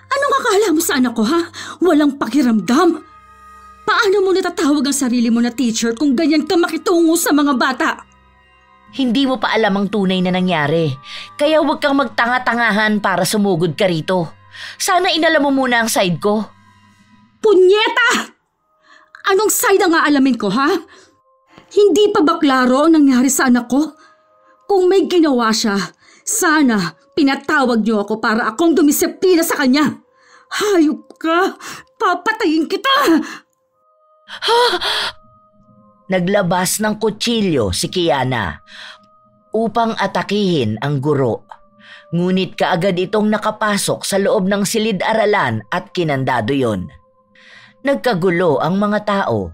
Anong akala mo sa anak ko, ha? Walang pakiramdam. Paano mo natatawag ang sarili mo na teacher kung ganyan ka makitungo sa mga bata? Hindi mo pa alam ang tunay na nangyari. Kaya huwag kang magtanga-tangahan para sumugod ka rito. Sana inalam mo muna ang side ko. Punyeta! Anong side ang aalamin ko, ha? Hindi pa ba klaro ang nangyari sa anak ko? Kung may ginawa siya, sana pinatawag niyo ako para akong dumisiplina sa kanya. Hayop ka! Papatayin kita! Naglabas ng kutsilyo si Kiana upang atakihin ang guro. Ngunit kaagad itong nakapasok sa loob ng silid-aralan at kinandado yon. Nagkagulo ang mga tao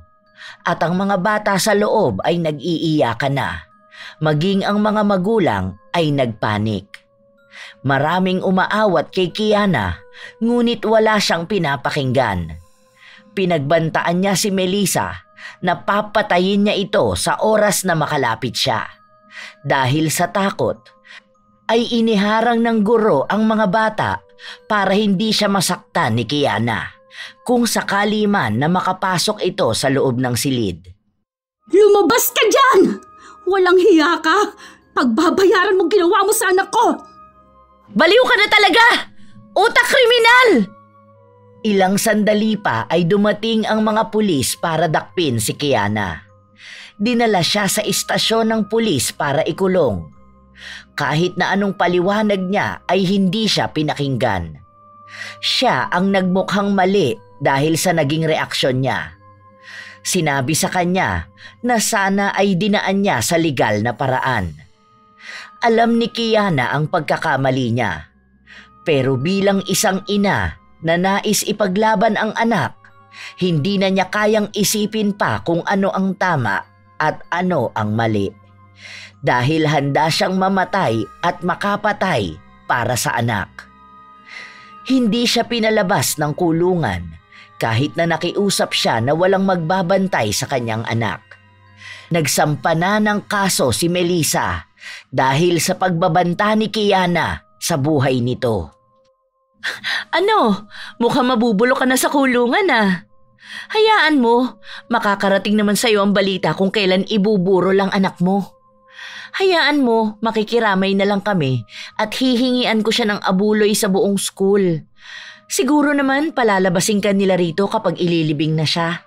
at ang mga bata sa loob ay nag-iiyakan na. Maging ang mga magulang ay nagpanik. Maraming umaawat kay Kiana ngunit wala siyang pinapakinggan. Pinagbantaan niya si Melissa na papatayin niya ito sa oras na makalapit siya. Dahil sa takot, ay iniharang ng guro ang mga bata para hindi siya masaktan ni Kiana kung sakali man na makapasok ito sa loob ng silid. Lumabas ka dyan! Walang hiya ka! Pagbabayaran mo ginawa mo sa anak ko! Baliw ka na talaga! Utak kriminal! Ilang sandali pa ay dumating ang mga pulis para dakpin si Kiana. Dinala siya sa istasyon ng pulis para ikulong. Kahit na anong paliwanag niya ay hindi siya pinakinggan. Siya ang nagmukhang mali dahil sa naging reaksyon niya. Sinabi sa kanya na sana ay dinaan niya sa legal na paraan. Alam ni Kiana ang pagkakamali niya. Pero bilang isang ina na nais ipaglaban ang anak, hindi na niya kayang isipin pa kung ano ang tama at ano ang mali. Dahil handa siyang mamatay at makapatay para sa anak. Hindi siya pinalabas ng kulungan kahit na nakiusap siya na walang magbabantay sa kanyang anak. Nagsampa na ng kaso si Melissa dahil sa pagbabanta ni Kiana sa buhay nito. Ano? Mukhang mabubulok ka na sa kulungan ah. Hayaan mo, makakarating naman sa'yo ang balita kung kailan ibuburo lang anak mo. Hayaan mo, makikiramay na lang kami at hihingian ko siya ng abuloy sa buong school. Siguro naman palalabasin ka nila rito kapag ililibing na siya.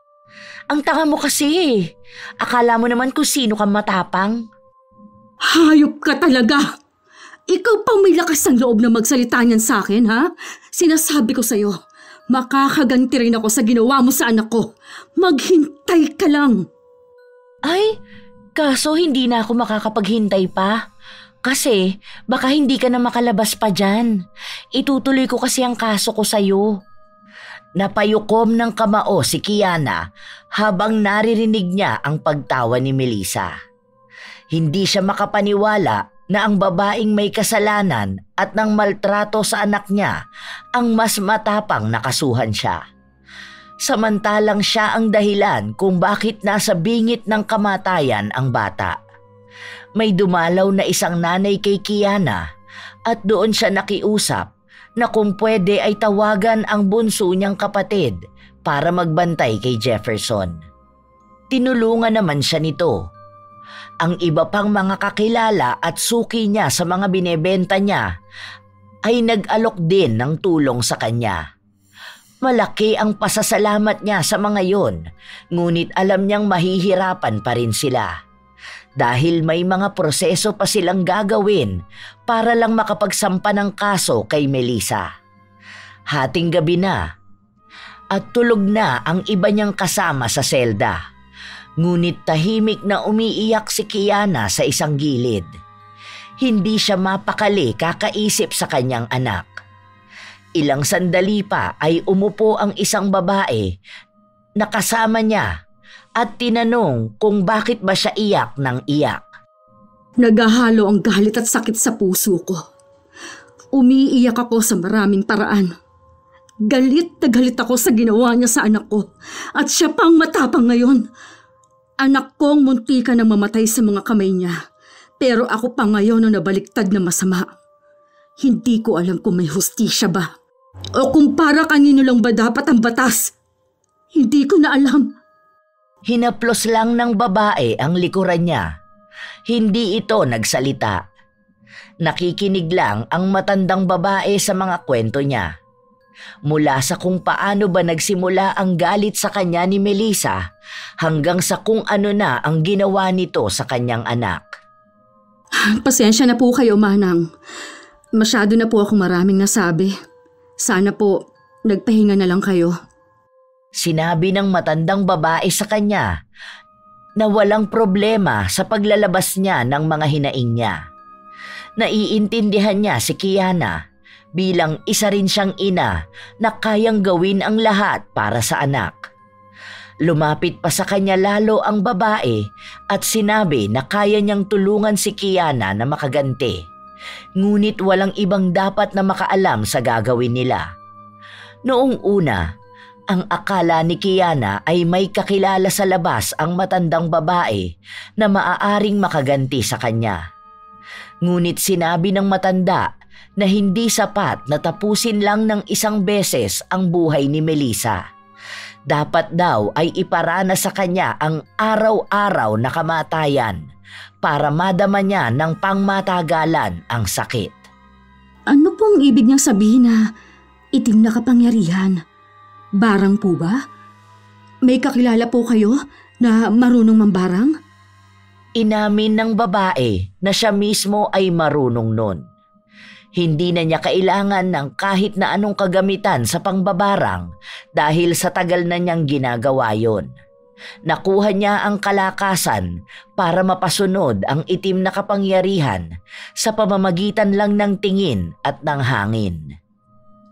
Ang tanga mo kasi. Akala mo naman kung sino kang matapang. Hayop ka talaga! Ikaw pang may lakas ng loob na magsalita niyan sa akin, ha? Sinasabi ko sa'yo, makakaganti rin ako sa ginawa mo sa anak ko. Maghintay ka lang. Ay, kaso hindi na ako makakapaghintay pa. Kasi baka hindi ka na makalabas pa dyan. Itutuloy ko kasi ang kaso ko sa'yo. Napayukom ng kamao si Kiana habang naririnig niya ang pagtawa ni Melissa. Hindi siya makapaniwala na ang babaeng may kasalanan at ng maltrato sa anak niya ang mas matapang nakasuhan siya. Samantalang siya ang dahilan kung bakit nasa bingit ng kamatayan ang bata. May dumalaw na isang nanay kay Kiana at doon siya nakiusap na kung pwede ay tawagan ang bunso niyang kapatid para magbantay kay Jefferson. Tinulungan naman siya nito. Ang iba pang mga kakilala at suki niya sa mga binebenta niya ay nag-alok din ng tulong sa kanya. Malaki ang pasasalamat niya sa mga yon, ngunit alam niyang mahihirapan pa rin sila. Dahil may mga proseso pa silang gagawin para lang makapagsampa ng kaso kay Melissa. Hating gabi na at tulog na ang iba niyang kasama sa selda. Ngunit tahimik na umiiyak si Kiana sa isang gilid. Hindi siya mapakali kakaisip sa kanyang anak. Ilang sandali pa ay umupo ang isang babae na kasama niya at tinanong kung bakit ba siya iyak ng iyak. Naghahalo ang galit at sakit sa puso ko. Umiiyak ako sa maraming paraan. Galit na galit ako sa ginawa niya sa anak ko at siya pang matapang ngayon. Anak kong muntikan na mamatay sa mga kamay niya, pero ako pa ngayon ang nabaliktad na masama. Hindi ko alam kung may hustisya ba o kung para kanino lang ba dapat ang batas. Hindi ko na alam. Hinaplos lang ng babae ang likuran niya. Hindi ito nagsalita. Nakikinig lang ang matandang babae sa mga kwento niya. Mula sa kung paano ba nagsimula ang galit sa kanya ni Melissa hanggang sa kung ano na ang ginawa nito sa kanyang anak. Pasensya na po kayo, Manang. Masyado na po akong maraming nasabi. Sana po nagpahinga na lang kayo. Sinabi ng matandang babae sa kanya na walang problema sa paglalabas niya ng mga hinaing niya. Naiintindihan niya si Kiana bilang isa rin siyang ina na kayang gawin ang lahat para sa anak. Lumapit pa sa kanya lalo ang babae at sinabi na kaya niyang tulungan si Kiana na makaganti. Ngunit walang ibang dapat na makaalam sa gagawin nila. Noong una, ang akala ni Kiana ay may kakilala sa labas ang matandang babae na maaaring makaganti sa kanya. Ngunit sinabi ng matanda na hindi sapat na tapusin lang ng isang beses ang buhay ni Melissa. Dapat daw ay iparana sa kanya ang araw-araw na kamatayan para madama niya ng pangmatagalan ang sakit. Ano pong ibig niyang sabihin na itim na kapangyarihan? Barang po ba? May kakilala po kayo na marunong mambarang? Inamin ng babae na siya mismo ay marunong nun. Hindi na niya kailangan ng kahit na anong kagamitan sa pangbabarang dahil sa tagal na niyang ginagawa yon. Nakuha niya ang kalakasan para mapasunod ang itim na kapangyarihan sa pamamagitan lang ng tingin at ng hangin.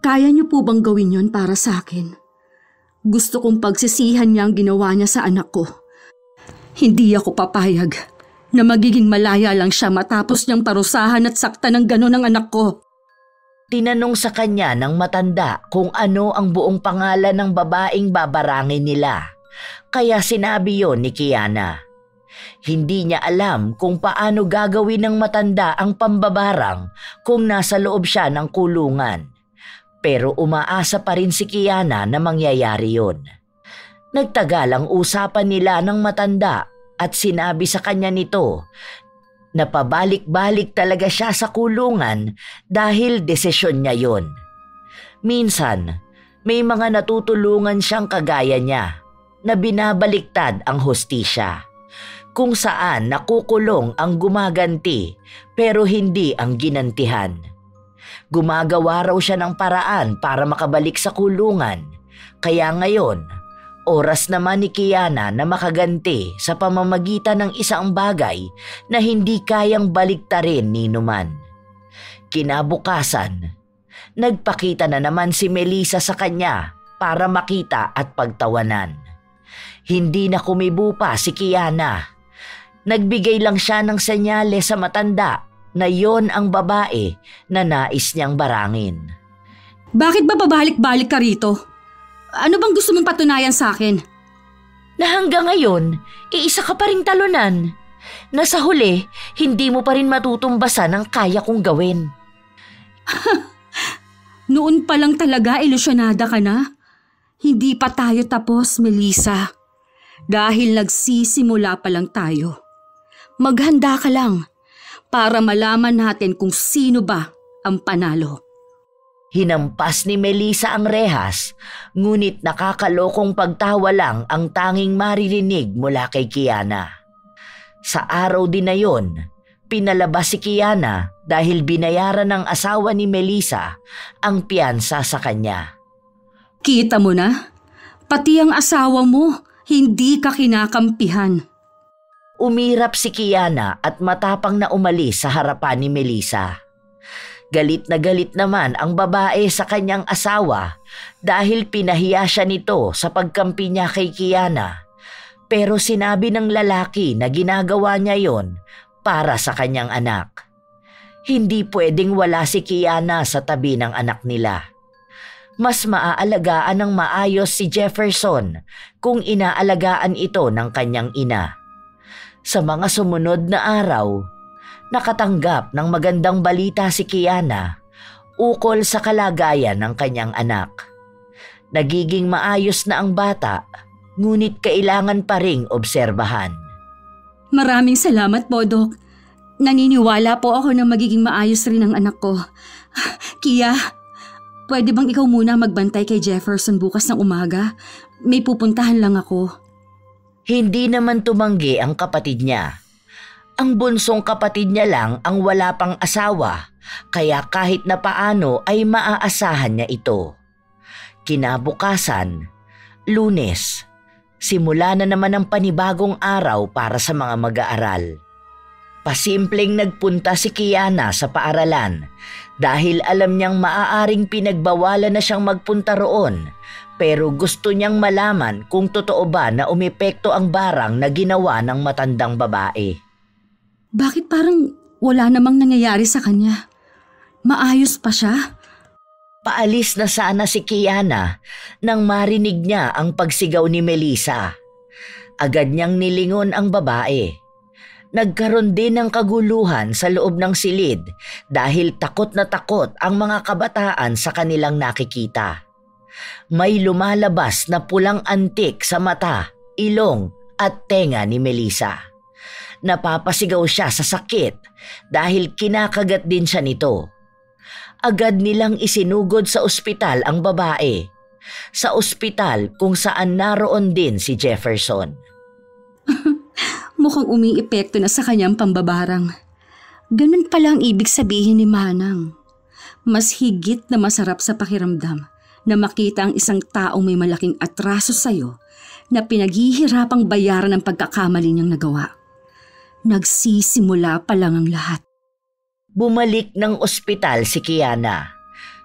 Kaya niyo po bang gawin yon para sa akin? Gusto kong pagsisihan niya ang ginawa niya sa anak ko. Hindi ako papayag na magiging malaya lang siya matapos niyang parusahan at saktan ng gano'n ang anak ko. Tinanong sa kanya ng matanda kung ano ang buong pangalan ng babaeng babarangin nila. Kaya sinabi yon ni Kiana. Hindi niya alam kung paano gagawin ng matanda ang pambabarang kung nasa loob siya ng kulungan. Pero umaasa pa rin si Kiana na mangyayari yon. Nagtagal ang usapan nila ng matanda at sinabi sa kanya nito na pabalik-balik talaga siya sa kulungan dahil desisyon niya yon. Minsan, may mga natutulungan siyang kagaya niya na binabaliktad ang hustisya, kung saan nakukulong ang gumaganti pero hindi ang ginantihan. Gumagawa raw siya ng paraan para makabalik sa kulungan, kaya ngayon, oras naman ni Kiana na makaganti sa pamamagitan ng isang bagay na hindi kayang baliktarin ni Numan. Kinabukasan, nagpakita na naman si Melissa sa kanya para makita at pagtawanan. Hindi na kumibo pa si Kiana. Nagbigay lang siya ng senyales sa matanda na yon ang babae na nais niyang barangin. Bakit ba babalik-balik ka rito? Ano bang gusto mong patunayan sa akin? Na hanggang ngayon, iisa ka pa ring talunan. Na sa huli, hindi mo pa rin matutumbasan ang kaya kong gawin. Noon pa lang talaga ilusyonada ka na? Hindi pa tayo tapos, Melissa. Dahil nagsisimula pa lang tayo. Maghanda ka lang para malaman natin kung sino ba ang panalo. Hinampas ni Melissa ang rehas, ngunit nakakalokong pagtawa lang ang tanging maririnig mula kay Kiana. Sa araw din na yon, pinalabas si Kiana dahil binayaran ng asawa ni Melissa ang piyansa sa kanya. Kita mo na? Pati ang asawa mo, hindi ka kinakampihan. Umirap si Kiana at matapang na umalis sa harapan ni Melissa. Galit na galit naman ang babae sa kanyang asawa dahil pinahiya siya nito sa pagkampi niya kay Kiana. Pero sinabi ng lalaki na ginagawa niya yon para sa kanyang anak. Hindi pwedeng wala si Kiana sa tabi ng anak nila. Mas maaalagaan ng maayos si Jefferson kung inaalagaan ito ng kanyang ina. Sa mga sumunod na araw, nakatanggap ng magandang balita si Kiana ukol sa kalagayan ng kanyang anak. Nagiging maayos na ang bata, ngunit kailangan pa ring obserbahan. Maraming salamat po, Dok. Naniniwala po ako na magiging maayos rin ang anak ko. Kia, pwede bang ikaw muna magbantay kay Jefferson bukas ng umaga? May pupuntahan lang ako. Hindi naman tumanggi ang kapatid niya. Ang bunsong kapatid niya lang ang wala pang asawa, kaya kahit na paano ay maaasahan niya ito. Kinabukasan, Lunes, simula na naman ang panibagong araw para sa mga mag-aaral. Pasimpleng nagpunta si Kiana sa paaralan dahil alam niyang maaaring pinagbawalan na siyang magpunta roon, pero gusto niyang malaman kung totoo ba na umepekto ang barang na ginawa ng matandang babae. Bakit parang wala namang nangyayari sa kanya? Maayos pa siya? Paalis na sana si Kiana nang marinig niya ang pagsigaw ni Melissa. Agad niyang nilingon ang babae. Nagkaroon din ng kaguluhan sa loob ng silid dahil takot na takot ang mga kabataan sa kanilang nakikita. May lumalabas na pulang antik sa mata, ilong at tenga ni Melissa. Napapasigaw siya sa sakit dahil kinakagat din siya nito. Agad nilang isinugod sa ospital ang babae. Sa ospital kung saan naroon din si Jefferson. Mukhang umiepekto na sa kanyang pambabarang. Ganun pala ang ibig sabihin ni Manang. Mas higit na masarap sa pakiramdam na makita ang isang taong may malaking atraso sa'yo na pinaghihirapang bayaran ng pagkakamali niyang nagawa. Nagsisimula pa lang ang lahat. Bumalik ng ospital si Kiana,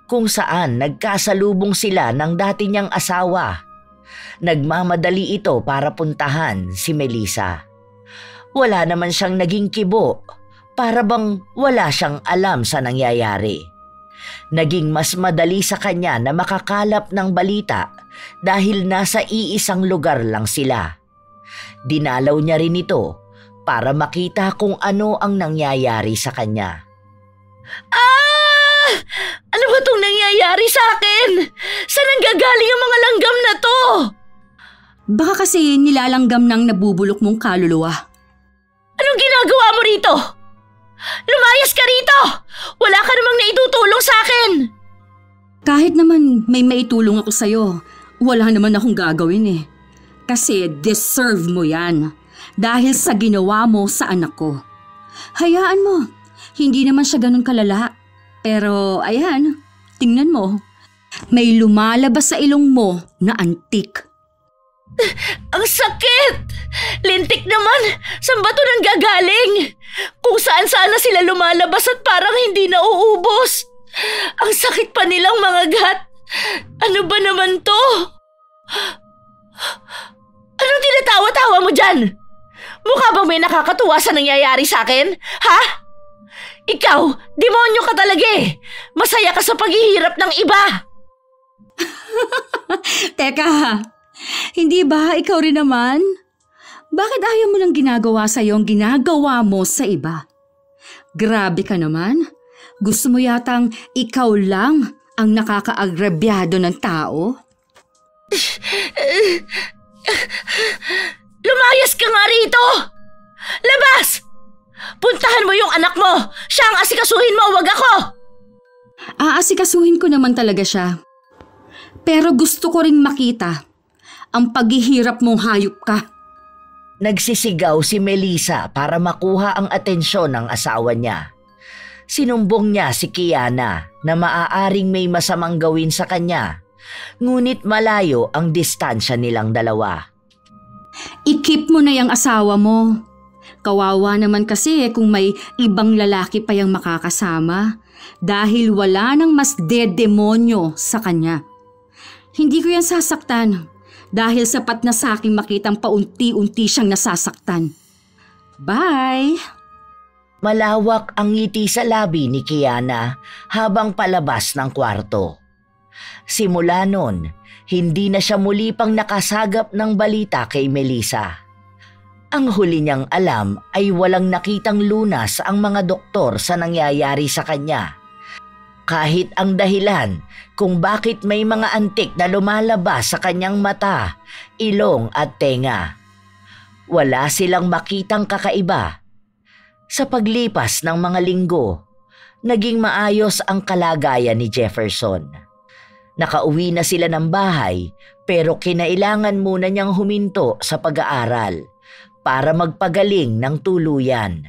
kung saan nagkasalubong sila ng dati niyang asawa. Nagmamadali ito para puntahan si Melissa. Wala naman siyang naging kibo, para bang wala siyang alam sa nangyayari. Naging mas madali sa kanya na makakalap ng balita dahil nasa iisang lugar lang sila. Dinalaw niya rin ito para makita kung ano ang nangyayari sa kanya. Ano ba itong nangyayari sa akin? Saan nanggagaling ang mga langgam na to? Baka kasi nilalanggam ng nabubulok mong kaluluwa. Anong ginagawa mo rito? Lumayas ka rito! Wala ka namang naitutulong sa akin! Kahit naman may maitulong ako sa'yo, wala naman akong gagawin eh. Kasi deserve mo yan. Dahil sa ginawa mo sa anak ko. Hayaan mo, hindi naman siya ganun kalala. Pero ayan, tingnan mo. May lumalabas sa ilong mo na antik. Ang sakit! Lintik naman! Saan ba ito nanggagaling? Kung saan-saan na sila lumalabas at parang hindi nauubos. Ang sakit pa nilang mga gat. Ano ba naman to? Anong tinatawa-tawa mo dyan? Mukha bang may nakakatuwa sa nangyayari sa akin? Ha? Ikaw, demonyo ka talaga eh. Masaya ka sa paghihirap ng iba. Teka, hindi ba ikaw rin naman? Bakit ayaw mo lang ginagawa sa'yo ang ginagawa mo sa iba? Grabe ka naman. Gusto mo yatang ikaw lang ang nakakaagrabyado ng tao? Lumayas ka nga rito! Labas! Puntahan mo yung anak mo! Siya ang asikasuhin mo, wag ako! Aasikasuhin ko naman talaga siya. Pero gusto ko ring makita ang paghihirap mong hayop ka. Nagsisigaw si Melissa para makuha ang atensyon ng asawa niya. Sinumbong niya si Kiana na maaaring may masamang gawin sa kanya, ngunit malayo ang distansya nilang dalawa. I-keep mo na yung asawa mo. Kawawa naman kasi kung may ibang lalaki pa yung makakasama dahil wala nang mas dedemonyo sa kanya. Hindi ko yan sasaktan dahil sapat na sa aking makitang paunti-unti siyang nasasaktan. Bye! Malawak ang ngiti sa labi ni Kiana habang palabas ng kwarto. Simula noon, hindi na siya muli pang nakasagap ng balita kay Melissa. Ang huli niyang alam ay walang nakitang lunas ang mga doktor sa nangyayari sa kanya. Kahit ang dahilan kung bakit may mga antik na lumalabas sa kanyang mata, ilong at tenga. Wala silang makitang kakaiba. Sa paglipas ng mga linggo, naging maayos ang kalagayan ni Jefferson. Nakauwi na sila ng bahay pero kinailangan muna niyang huminto sa pag-aaral para magpagaling ng tuluyan.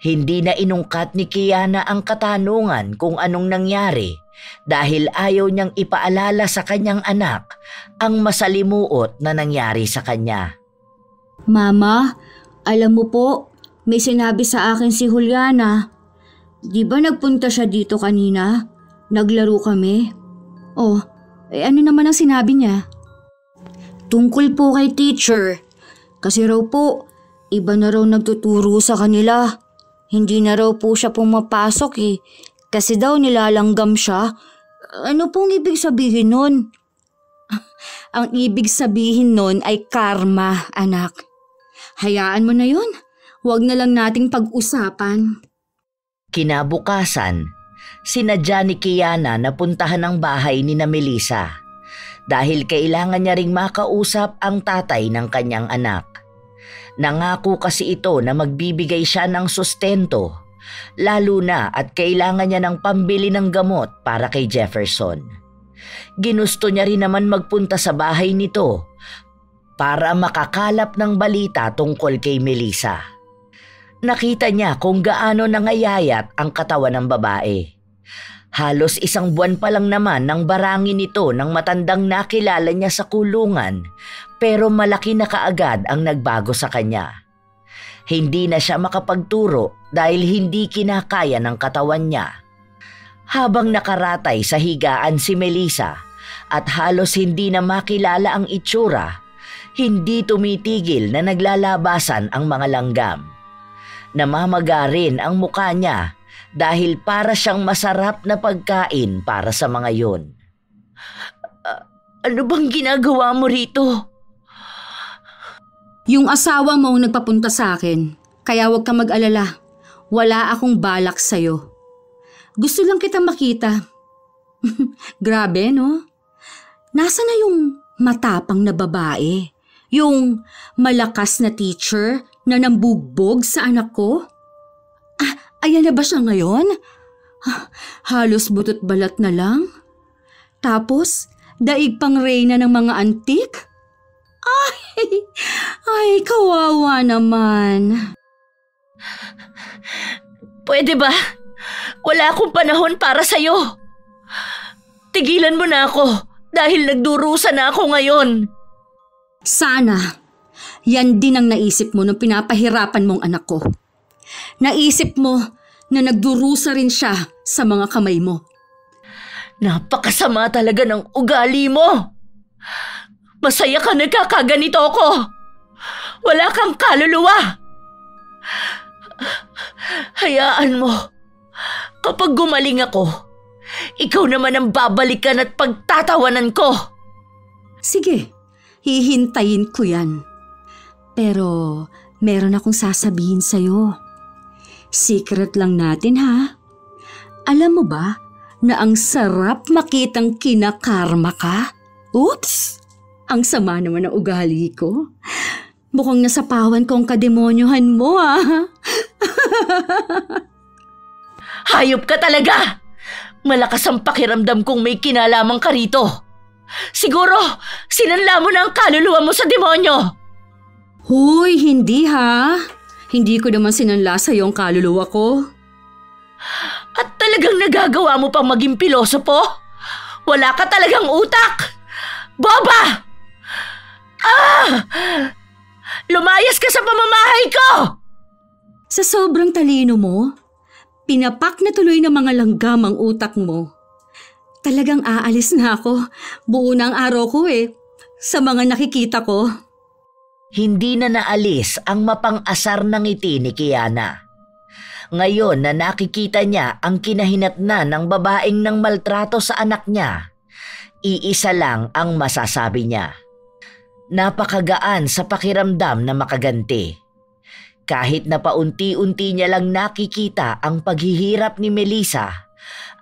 Hindi na inungkat ni Kiana ang katanungan kung anong nangyari dahil ayaw niyang ipaalala sa kanyang anak ang masalimuot na nangyari sa kanya. Mama, alam mo po, may sinabi sa akin si Juliana. Di ba nagpunta siya dito kanina? Naglaro kami. Oh, ano naman ang sinabi niya? Tungkol po kay teacher. Kasi raw po, iba na raw nagtuturo sa kanila. Hindi na raw po siya pumapasok kasi daw nilalanggam siya. Ano pong ibig sabihin nun? Ang ibig sabihin nun ay karma, anak. Hayaan mo na yun. Huwag na lang nating pag-usapan. Kinabukasan, sinadya ni Kiana na puntahan ang bahay ni Melissa dahil kailangan niya ring makausap ang tatay ng kanyang anak. Nangako kasi ito na magbibigay siya ng sustento, lalo na at kailangan niya ng pambili ng gamot para kay Jefferson. Ginusto niya rin naman magpunta sa bahay nito para makakalap ng balita tungkol kay Melissa. Nakita niya kung gaano nangayayat ang katawan ng babae. Halos 1 buwan pa lang naman nang barangin ito ng matandang nakilala niya sa kulungan, pero malaki na kaagad ang nagbago sa kanya. Hindi na siya makapagturo dahil hindi kinakaya ng katawan niya. Habang nakaratay sa higaan si Melissa at halos hindi na makilala ang itsura, hindi tumitigil na naglalabasan ang mga langgam. Namamaga rin ang mukha niya dahil para siyang masarap na pagkain para sa mga yon. Ano bang ginagawa mo rito? Yung asawa mo ang nagpapunta sa akin, kaya huwag kang mag-alala. Wala akong balak sa'yo. Gusto lang kita makita. Grabe, no? Nasaan na yung matapang na babae? Yung malakas na teacher na nambugbog sa anak ko? Ayan na ba siya ngayon? Halos butot balat na lang? Tapos, daig pang reyna ng mga antik? Ay, kawawa naman. Pwede ba? Wala akong panahon para sa'yo. Tigilan mo na ako dahil nagdurusa na ako ngayon. Sana, yan din ang naisip mo nung pinapahirapan mong anak ko. Naisip mo na nagdurusa rin siya sa mga kamay mo. Napakasama talaga ng ugali mo. Masaya ka nagkakaganito ako. Wala kang kaluluwa. Hayaan mo. Kapag gumaling ako, ikaw naman ang babalikan at pagtatawanan ko. Sige, hihintayin ko yan. Pero meron akong sasabihin sa'yo. Secret lang natin, ha? Alam mo ba na ang sarap makitang kinakarma ka? Oops! Ang sama naman ng ugali ko. Mukhang nasapawan ko ang kademonyohan mo, ha? Hayop ka talaga! Malakas ang pakiramdam kong may kinalaman ka rito. Siguro, sinanla mo na ang kaluluwa mo sa demonyo. Huy, hindi ha. Hindi ko naman sinanla sa iyong kaluluwa ko. At talagang nagagawa mo pang maging pilosopo? Wala ka talagang utak! Boba! Lumayas ka sa pamamahay ko! Sa sobrang talino mo, pinapak na tuloy ng mga langgam ang utak mo. Talagang aalis na ako. Buo na ang araw ko sa mga nakikita ko. Hindi na naalis ang mapang-asar na ngiti ni Kiana. Ngayon na nakikita niya ang kinahinatnan ng babaeng nang maltrato sa anak niya, iisa lang ang masasabi niya. Napakagaan sa pakiramdam na makaganti. Kahit na paunti-unti niya lang nakikita ang paghihirap ni Melissa,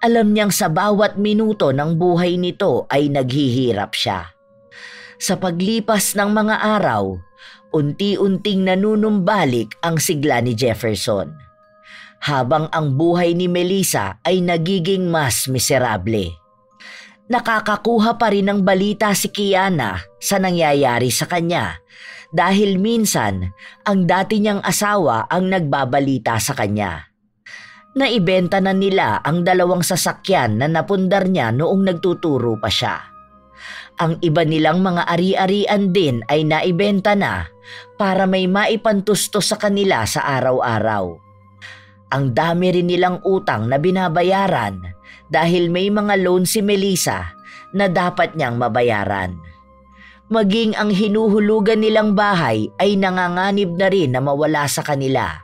alam niyang sa bawat minuto ng buhay nito ay naghihirap siya. Sa paglipas ng mga araw, unti-unting nanunumbalik ang sigla ni Jefferson. Habang ang buhay ni Melissa ay nagiging mas miserable. Nakakakuha pa rin ng balita si Kiana sa nangyayari sa kanya dahil minsan ang dati niyang asawa ang nagbabalita sa kanya. Naibenta na nila ang 2 sasakyan na napundar niya noong nagtuturo pa siya. Ang iba nilang mga ari-arian din ay naibenta na para may maipantusto sa kanila sa araw-araw. Ang dami rin nilang utang na binabayaran dahil may mga loan si Melissa na dapat niyang mabayaran. Maging ang hinuhulugan nilang bahay ay nanganganib na rin na mawala sa kanila.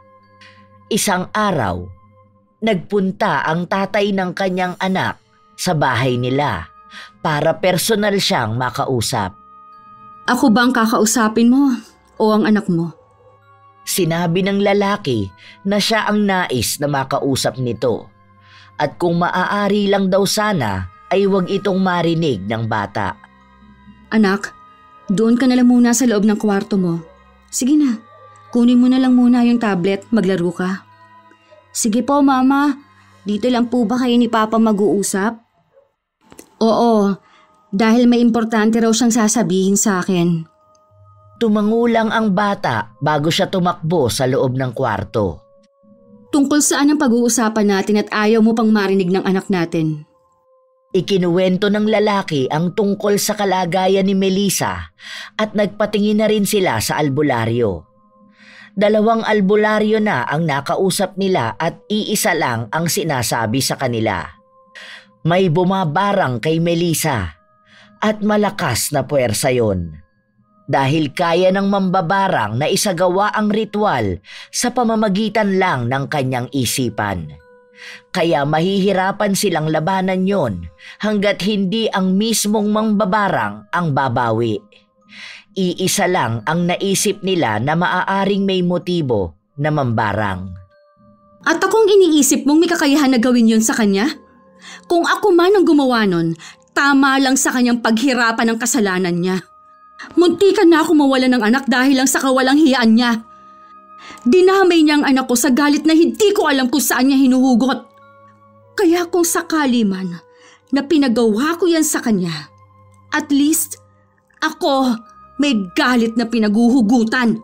Isang araw, nagpunta ang tatay ng kanyang anak sa bahay nila para personal siyang makausap. Ako bang kakausapin mo o ang anak mo? Sinabi ng lalaki na siya ang nais na makausap nito at kung maaari lang daw sana ay huwag itong marinig ng bata. Anak, doon ka na lang muna sa loob ng kwarto mo. Sige na, kunin mo na lang muna yung tablet, maglaro ka. Sige po, Mama. Dito lang po ba kayo ni Papa mag-uusap? Oo, dahil may importante raw siyang sasabihin sa akin. Tumangulang ang bata bago siya tumakbo sa loob ng kwarto. Tungkol saan ang pag-uusapan natin at ayaw mo pang marinig ng anak natin? Ikinuwento ng lalaki ang tungkol sa kalagayan ni Melissa at nagpatingin na rin sila sa albularyo. 2 albularyo na ang nakausap nila at iisa lang ang sinasabi sa kanila. May bumabarang kay Melissa at malakas na puwersa yon. Dahil kaya ng mambabarang na isagawa ang ritual sa pamamagitan lang ng kanyang isipan. Kaya mahihirapan silang labanan yon hanggat hindi ang mismong mambabarang ang babawi. Iisa lang ang naisip nila na maaaring may motibo na mambarang. At akong iniisip mong may kakayahan na gawin yon sa kanya? Kung ako man ang gumawa nun, tama lang sa kanyang paghirapan ng kasalanan niya. Muntikan na ako mawala ng anak dahil lang sa kawalang hiyaan niya. Dinamay niya ang anak ko sa galit na hindi ko alam kung saan niya hinuhugot. Kaya kung sakali man na pinagawa ko yan sa kanya, at least ako may galit na pinaguhugutan.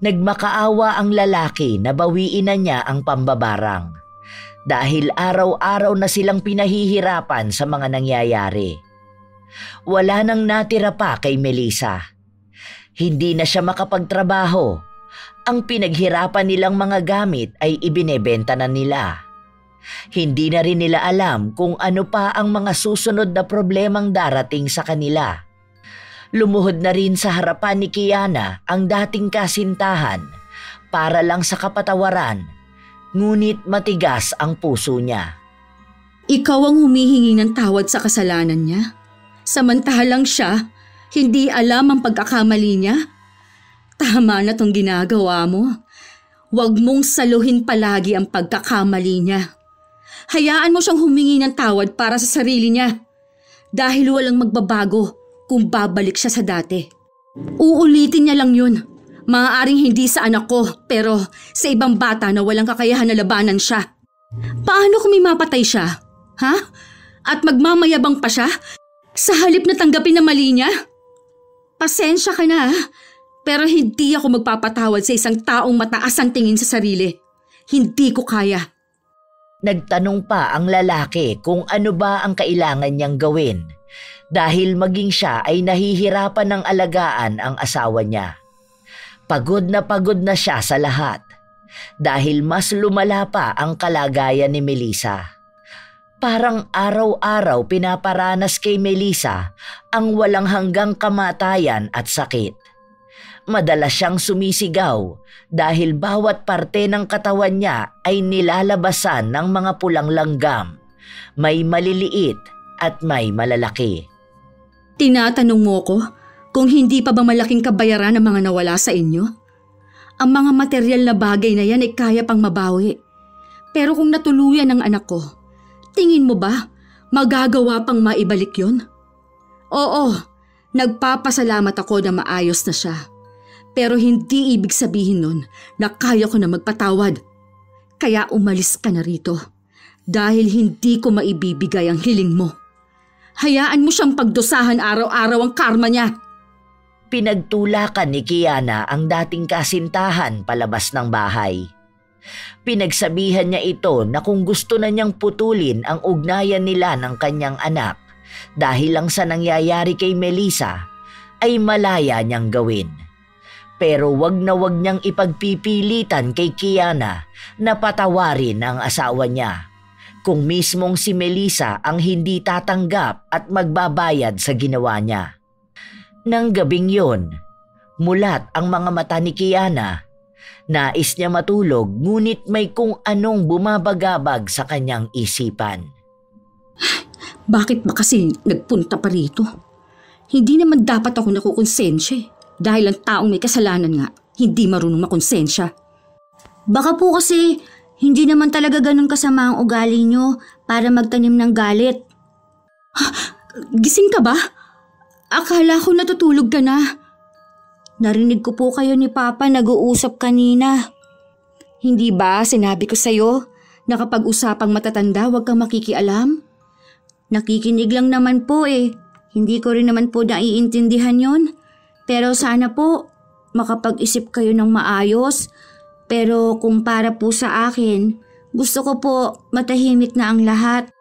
Nagmakaawa ang lalaki na bawiin na niya ang pambabarang dahil araw-araw na silang pinahihirapan sa mga nangyayari. Wala nang natira pa kay Melissa. Hindi na siya makapagtrabaho. Ang pinaghirapan nilang mga gamit ay ibinebenta na nila. Hindi na rin nila alam kung ano pa ang mga susunod na problemang darating sa kanila. Lumuhod na rin sa harapan ni Kiana ang dating kasintahan para lang sa kapatawaran, ngunit matigas ang puso niya. Ikaw ang humihingi ng tawad sa kasalanan niya? Samantalang siya, hindi alam ang pagkakamali niya? Tama na tong ginagawa mo. Huwag mong saluhin palagi ang pagkakamali niya. Hayaan mo siyang humingi ng tawad para sa sarili niya. Dahil walang magbabago kung babalik siya sa dati. Uulitin niya lang yun. Maaaring hindi sa anak ko, pero sa ibang bata na walang kakayahan na labanan siya. Paano kung may mapatay siya? Ha? At magmamayabang pa siya? Sa halip na tanggapin na mali niya? Pasensya ka na, pero hindi ako magpapatawad sa isang taong mataas ang tingin sa sarili. Hindi ko kaya. Nagtanong pa ang lalaki kung ano ba ang kailangan niyang gawin dahil maging siya ay nahihirapan ng alagaan ang asawa niya. Pagod na siya sa lahat dahil mas lumala pa ang kalagayan ni Melissa. Parang araw-araw pinaparanas kay Melissa ang walang hanggang kamatayan at sakit. Madalas siyang sumisigaw dahil bawat parte ng katawan niya ay nilalabasan ng mga pulang langgam. May maliliit at may malalaki. Tinatanong mo ko kung hindi pa ba malaking kabayaran ang mga nawala sa inyo? Ang mga material na bagay na yan ay kaya pang mabawi. Pero kung natuluyan ng anak ko, tingin mo ba magagawa pang maibalik yon? Oo, nagpapasalamat ako na maayos na siya. Pero hindi ibig sabihin nun na kaya ko na magpatawad. Kaya umalis ka na rito dahil hindi ko maibibigay ang hiling mo. Hayaan mo siyang pagdusahan araw-araw ang karma niya. Pinagtulakan ni Kiana ang dating kasintahan palabas ng bahay. Pinagsabihan niya ito na kung gusto na niyang putulin ang ugnayan nila ng kanyang anak dahil lang sa nangyayari kay Melissa ay malaya niyang gawin. Pero wag niyang ipagpipilitan kay Kiana na patawarin ang asawa niya kung mismong si Melissa ang hindi tatanggap at magbabayad sa ginawa niya. Nang gabing yon, mulat ang mga mata ni Kiana. Nais niya matulog ngunit may kung anong bumabagabag sa kanyang isipan. Bakit ba kasi nagpunta pa rito? Hindi naman dapat ako nakukonsensya dahil ang taong may kasalanan nga hindi marunong makonsensya. Baka po kasi hindi naman talaga ganun kasama ang ugali nyo para magtanim ng galit. Gising ka ba? Akala ko natutulog ka na. Narinig ko po kayo ni Papa nag-uusap kanina. Hindi ba sinabi ko sa'yo na kapag usapang matatanda huwag kang makikialam? Nakikinig lang naman po eh. Hindi ko rin naman po naiintindihan yon. Pero sana po makapag-isip kayo ng maayos. Pero kung para po sa akin, gusto ko po matahimik na ang lahat.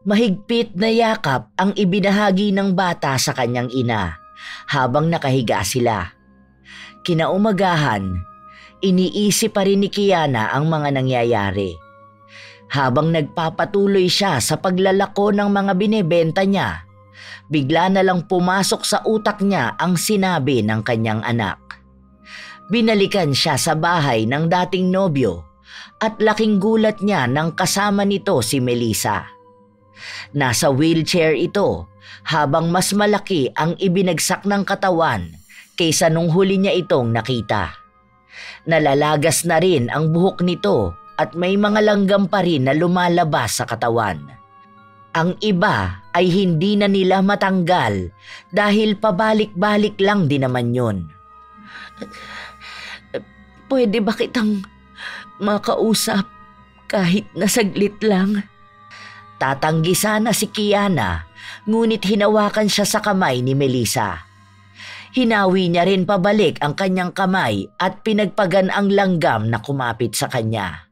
Mahigpit na yakap ang ibinahagi ng bata sa kanyang ina habang nakahiga sila. Kinaumagahan, iniisip pa rin ni Kiana ang mga nangyayari. Habang nagpapatuloy siya sa paglalako ng mga binebenta niya, bigla na lang pumasok sa utak niya ang sinabi ng kanyang anak. Binalikan siya sa bahay ng dating nobyo at laking gulat niya nang kasama nito si Melissa. Nasa wheelchair ito habang mas malaki ang ibinagsak ng katawan kaysa nung huli niya itong nakita. Nalalagas na rin ang buhok nito at may mga langgam pa rin na lumalabas sa katawan. Ang iba ay hindi na nila matanggal dahil pabalik-balik lang din naman yun. Pwede ba kitang makausap kahit na saglit lang? Tatanggi sana si Kiana, ngunit hinawakan siya sa kamay ni Melissa. Hinawi niya rin pabalik ang kanyang kamay at pinagpagan ang langgam na kumapit sa kanya.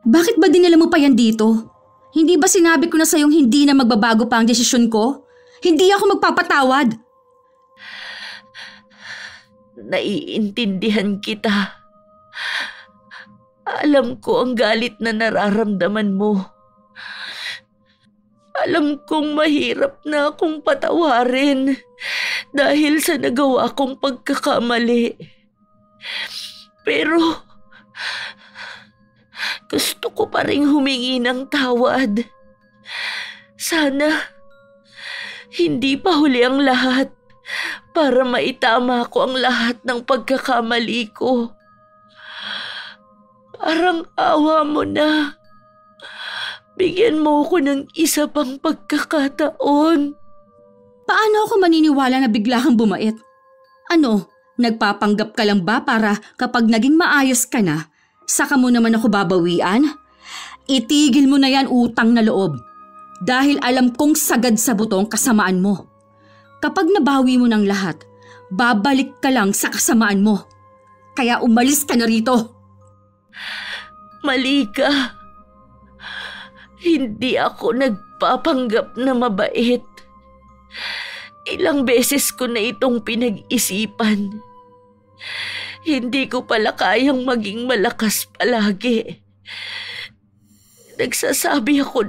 Bakit ba dinala mo pa yan dito? Hindi ba sinabi ko na sa'yong hindi na magbabago pa ang desisyon ko? Hindi ako magpapatawad. Naiintindihan kita. Alam ko ang galit na nararamdaman mo. Alam kong mahirap na akong patawarin dahil sa nagawa kong pagkakamali. Pero gusto ko pa rin humingi ng tawad. Sana hindi pa huli ang lahat para maitama ko ang lahat ng pagkakamali ko. Parang awa mo na. Bigyan mo ko ng isa pang pagkakataon. Paano ako maniniwala na bigla kang bumait? Ano, nagpapanggap ka lang ba para kapag naging maayos ka na, saka mo naman ako babawian? Itigil mo na yan, utang na loob. Dahil alam kong sagad sa buto ang kasamaan mo. Kapag nabawi mo ng lahat, babalik ka lang sa kasamaan mo. Kaya umalis ka na rito. Malika, hindi ako nagpapanggap na mabait. Ilang beses ko na itong pinag-isipan. Hindi ko pala kayang maging malakas palagi. Nagsasabi ako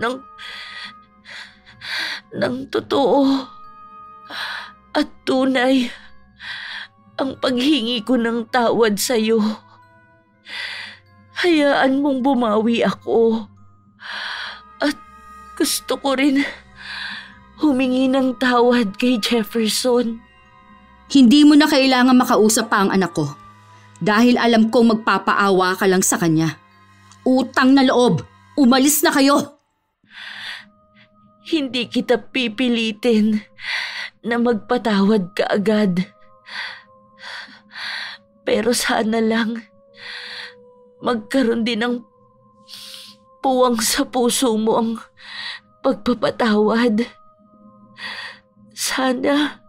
ng totoo at tunay ang paghingi ko ng tawad sa iyo. Hayaan mong bumawi ako. At gusto ko rin humingi ng tawad kay Jefferson. Hindi mo na kailangan makausap pa ang anak ko. Dahil alam kong magpapaawa ka lang sa kanya. Utang na loob, umalis na kayo! Hindi kita pipilitin na magpatawad ka agad. Pero sana lang magkaroon din ng puwang sa puso mo ang pagpapatawad. Sana,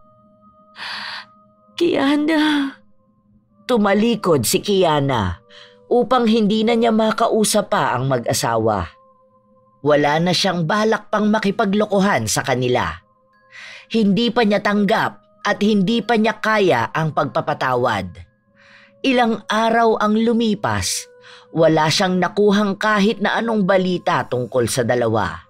Kiana. Tumalikod si Kiana upang hindi na niya makausap pa ang mag-asawa. Wala na siyang balak pang makipaglokohan sa kanila. Hindi pa niya tanggap at hindi pa niya kaya ang pagpapatawad. Ilang araw ang lumipas, wala siyang nakuhang kahit na anong balita tungkol sa dalawa.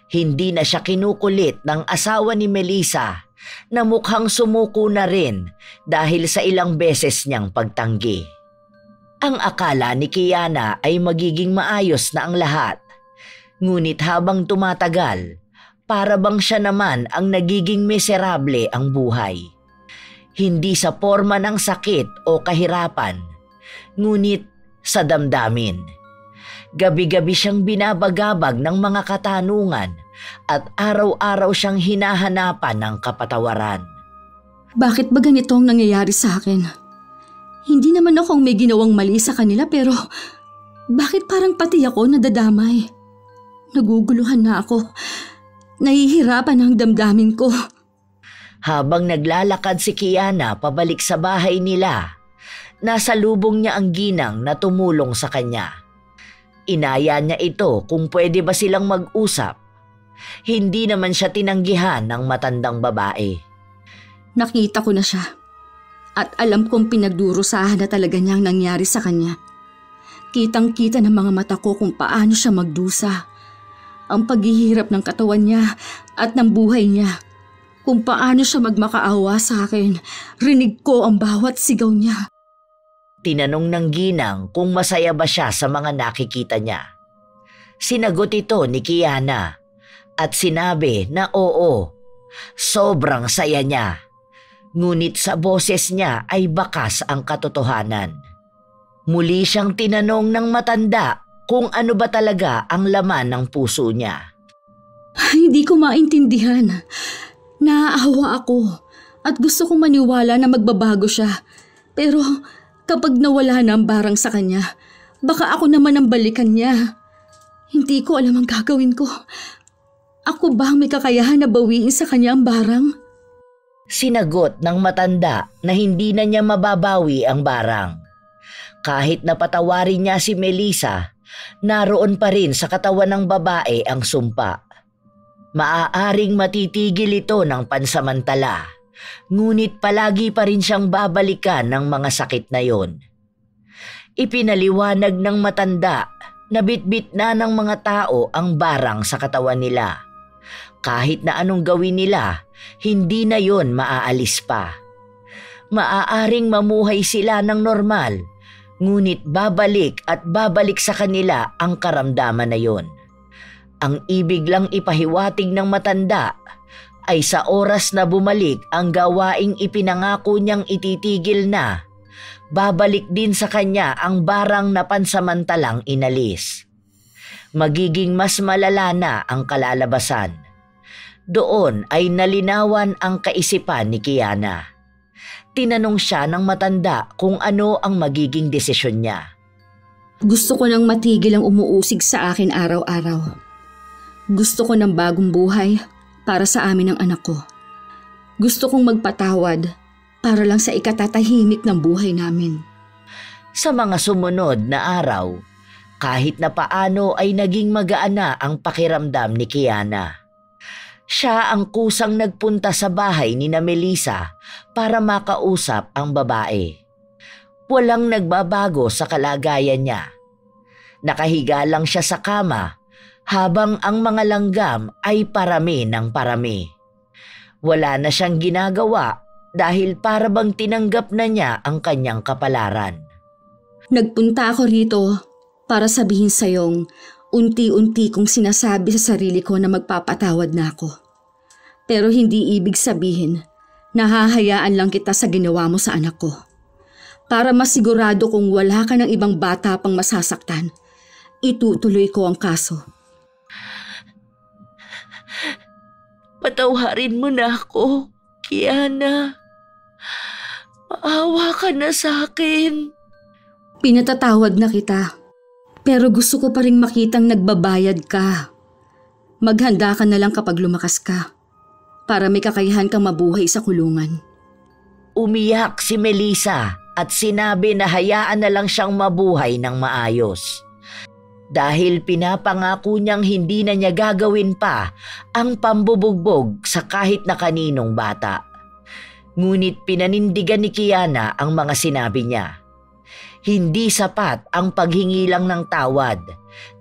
Hindi na siya kinukulit ng asawa ni Melissa na mukhang sumuko na rin dahil sa ilang beses niyang pagtanggi. Ang akala ni Kiana ay magiging maayos na ang lahat. Ngunit habang tumatagal, para bang siya naman ang nagiging miserable ang buhay. Hindi sa forma ng sakit o kahirapan, ngunit sa damdamin. Gabi-gabi siyang binabagabag ng mga katanungan at araw-araw siyang hinahanapan ng kapatawaran. Bakit ba ganito ang nangyayari sa akin? Hindi naman akong may ginawang mali sa kanila pero bakit parang pati ako nadadamay? Naguguluhan na ako. Nahihirapan ang damdamin ko. Habang naglalakad si Kiana pabalik sa bahay nila, nasa lubong niya ang ginang na tumulong sa kanya. Inaya niya ito kung pwede ba silang mag-usap. Hindi naman siya tinanggihan ng matandang babae. Nakita ko na siya at alam kong pinagdurusahan na talaga niyang nangyari sa kanya. Kitang-kita ng mga mata ko kung paano siya magdusa. Ang paghihirap ng katawan niya at ng buhay niya. Kung paano siya magmakaawa sa akin. Rinig ko ang bawat sigaw niya. Tinanong ng ginang kung masaya ba siya sa mga nakikita niya. Sinagot ito ni Kiana at sinabi na oo, sobrang saya niya. Ngunit sa boses niya ay bakas ang katotohanan. Muli siyang tinanong ng matanda kung ano ba talaga ang laman ng puso niya. Hindi ko maintindihan. Naaawa ako at gusto kong maniwala na magbabago siya. Pero kapag nawala na ang barang sa kanya, baka ako naman ang balikan niya. Hindi ko alam ang gagawin ko. Ako ba ang may kakayahan na bawiin sa kanya ang barang? Sinagot ng matanda na hindi na niya mababawi ang barang. Kahit napatawarin niya si Melissa, naroon pa rin sa katawan ng babae ang sumpa. Maaaring matitigil ito ng pansamantala, ngunit palagi pa rin siyang babalikan ng mga sakit na yon. Ipinaliwanag ng matanda na bitbit na ng mga tao ang barang sa katawan nila. Kahit na anong gawin nila, hindi na yon maaalis pa. Maaaring mamuhay sila ng normal, ngunit babalik at babalik sa kanila ang karamdaman na yon. Ang ibig lang ipahiwatig ng matanda ay sa oras na bumalik ang gawaing ipinangako niyang ititigil na, babalik din sa kanya ang barang na pansamantalang inalis. Magiging mas malala na ang kalalabasan. Doon ay nalinawan ang kaisipan ni Kiana. Tinanong siya ng matanda kung ano ang magiging desisyon niya. Gusto ko nang matigil ang umuusig sa akin araw-araw. Gusto ko ng bagong buhay para sa amin ng anak ko. Gusto kong magpatawad para lang sa ikatatahimik ng buhay namin. Sa mga sumunod na araw, kahit na paano ay naging magaan na ang pakiramdam ni Kiana. Siya ang kusang nagpunta sa bahay ni na Melissa para makausap ang babae. Walang nagbabago sa kalagayan niya. Nakahiga lang siya sa kama habang ang mga langgam ay parami ng parami. Wala na siyang ginagawa dahil para bang tinanggap na niya ang kanyang kapalaran. Nagpunta ako rito para sabihin sa'yong unti-unti kong sinasabi sa sarili ko na magpapatawad na ako. Pero hindi ibig sabihin na hahayaan lang kita sa ginawa mo sa anak ko. Para masigurado kung wala ka ng ibang bata pang masasaktan, itutuloy ko ang kaso. Patawarin mo na ako, Kiana. Maawa ka na sa akin. Pinatatawad na kita, pero gusto ko pa rin makitang nagbabayad ka. Maghanda ka na lang kapag lumakas ka, para may kakayahan kang mabuhay sa kulungan. Umiyak si Melissa at sinabi na hayaan na lang siyang mabuhay ng maayos. Dahil pinapangako niyang hindi na niya gagawin pa ang pambubugbog sa kahit na kaninong bata. Ngunit pinanindigan ni Kiana ang mga sinabi niya. Hindi sapat ang paghingi lang ng tawad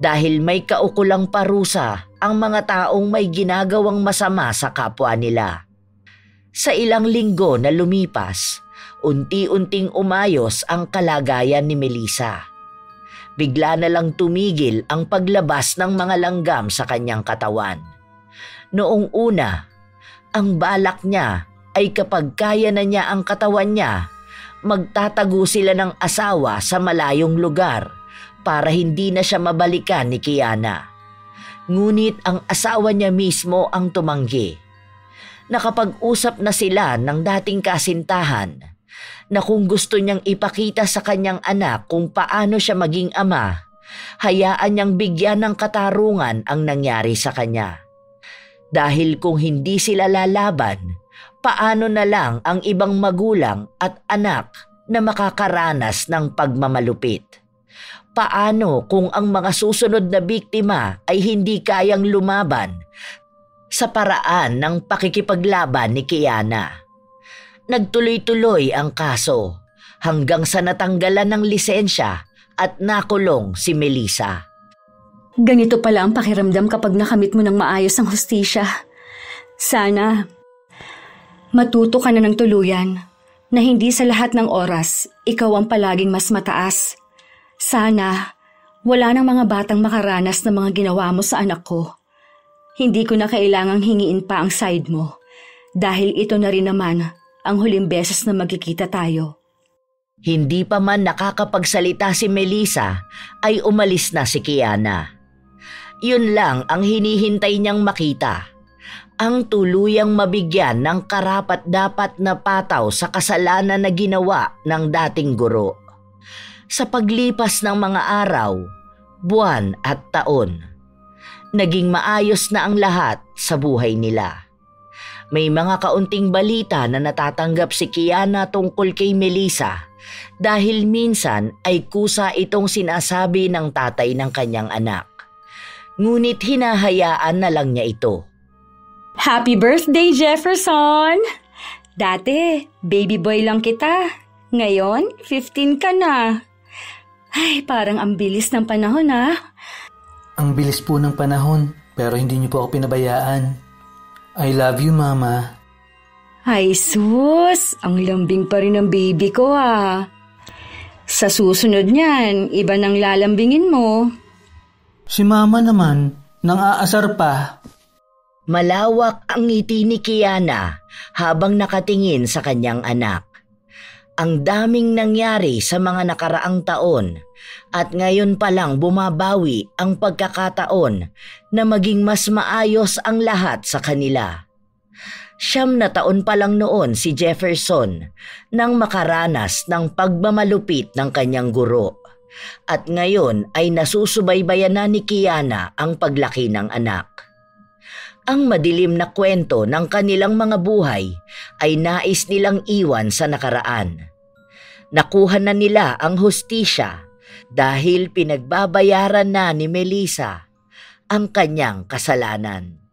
dahil may kaukulang parusa ang mga taong may ginagawang masama sa kapwa nila. Sa ilang linggo na lumipas, unti-unting umayos ang kalagayan ni Melissa. Bigla na lang tumigil ang paglabas ng mga langgam sa kanyang katawan. Noong una, ang balak niya ay kapag kaya na niya ang katawan niya, magtatago sila ng asawa sa malayong lugar para hindi na siya mabalikan ni Kiana. Ngunit ang asawa niya mismo ang tumanggi. Nakapag-usap na sila ng dating kasintahan na kung gusto niyang ipakita sa kanyang anak kung paano siya maging ama, hayaan niyang bigyan ng katarungan ang nangyari sa kanya. Dahil kung hindi sila lalaban, paano na lang ang ibang magulang at anak na makakaranas ng pagmamalupit? Paano kung ang mga susunod na biktima ay hindi kayang lumaban sa paraan ng pakikipaglaban ni Kiana? Nagtuloy-tuloy ang kaso hanggang sa natanggalan ng lisensya at nakulong si Melissa. Ganito pala ang pakiramdam kapag nakamit mo ng maayos ang hustisya. Sana matuto ka na ng tuluyan na hindi sa lahat ng oras ikaw ang palaging mas mataas. Sana wala nang mga batang makaranas ng mga ginawa mo sa anak ko. Hindi ko na kailangang hingiin pa ang side mo dahil ito na rin naman ang huling beses na magkikita tayo. Hindi pa man nakakapagsalita si Melissa ay umalis na si Kiana. Yun lang ang hinihintay niyang makita. Ang tuluyang mabigyan ng karapat-dapat na pataw sa kasalanan na ginawa ng dating guro. Sa paglipas ng mga araw, buwan at taon, naging maayos na ang lahat sa buhay nila. May mga kaunting balita na natatanggap si Kiana tungkol kay Melissa dahil minsan ay kusa itong sinasabi ng tatay ng kanyang anak. Ngunit hinahayaan na lang niya ito. Happy birthday, Jefferson! Dati, baby boy lang kita. Ngayon, 15 ka na. Ay, parang ang bilis ng panahon, ha? Ang bilis po ng panahon, pero hindi niyo po ako pinabayaan. I love you, Mama. Ay, sus! Ang lambing pa rin ng baby ko, ha? Sa susunod niyan, iba nang lalambingin mo. Si Mama naman, nang aasar pa. Malawak ang ngiti ni Kiana habang nakatingin sa kanyang anak. Ang daming nangyari sa mga nakaraang taon at ngayon pa lang bumabawi ang pagkakataon na maging mas maayos ang lahat sa kanila. 9 na taon pa lang noon si Jefferson nang makaranas ng pagmamalupit ng kanyang guro at ngayon ay nasusubaybayan na ni Kiana ang paglaki ng anak. Ang madilim na kwento ng kanilang mga buhay ay nais nilang iwan sa nakaraan. Nakuha na nila ang hustisya dahil pinagbabayaran na ni Melissa ang kanyang kasalanan.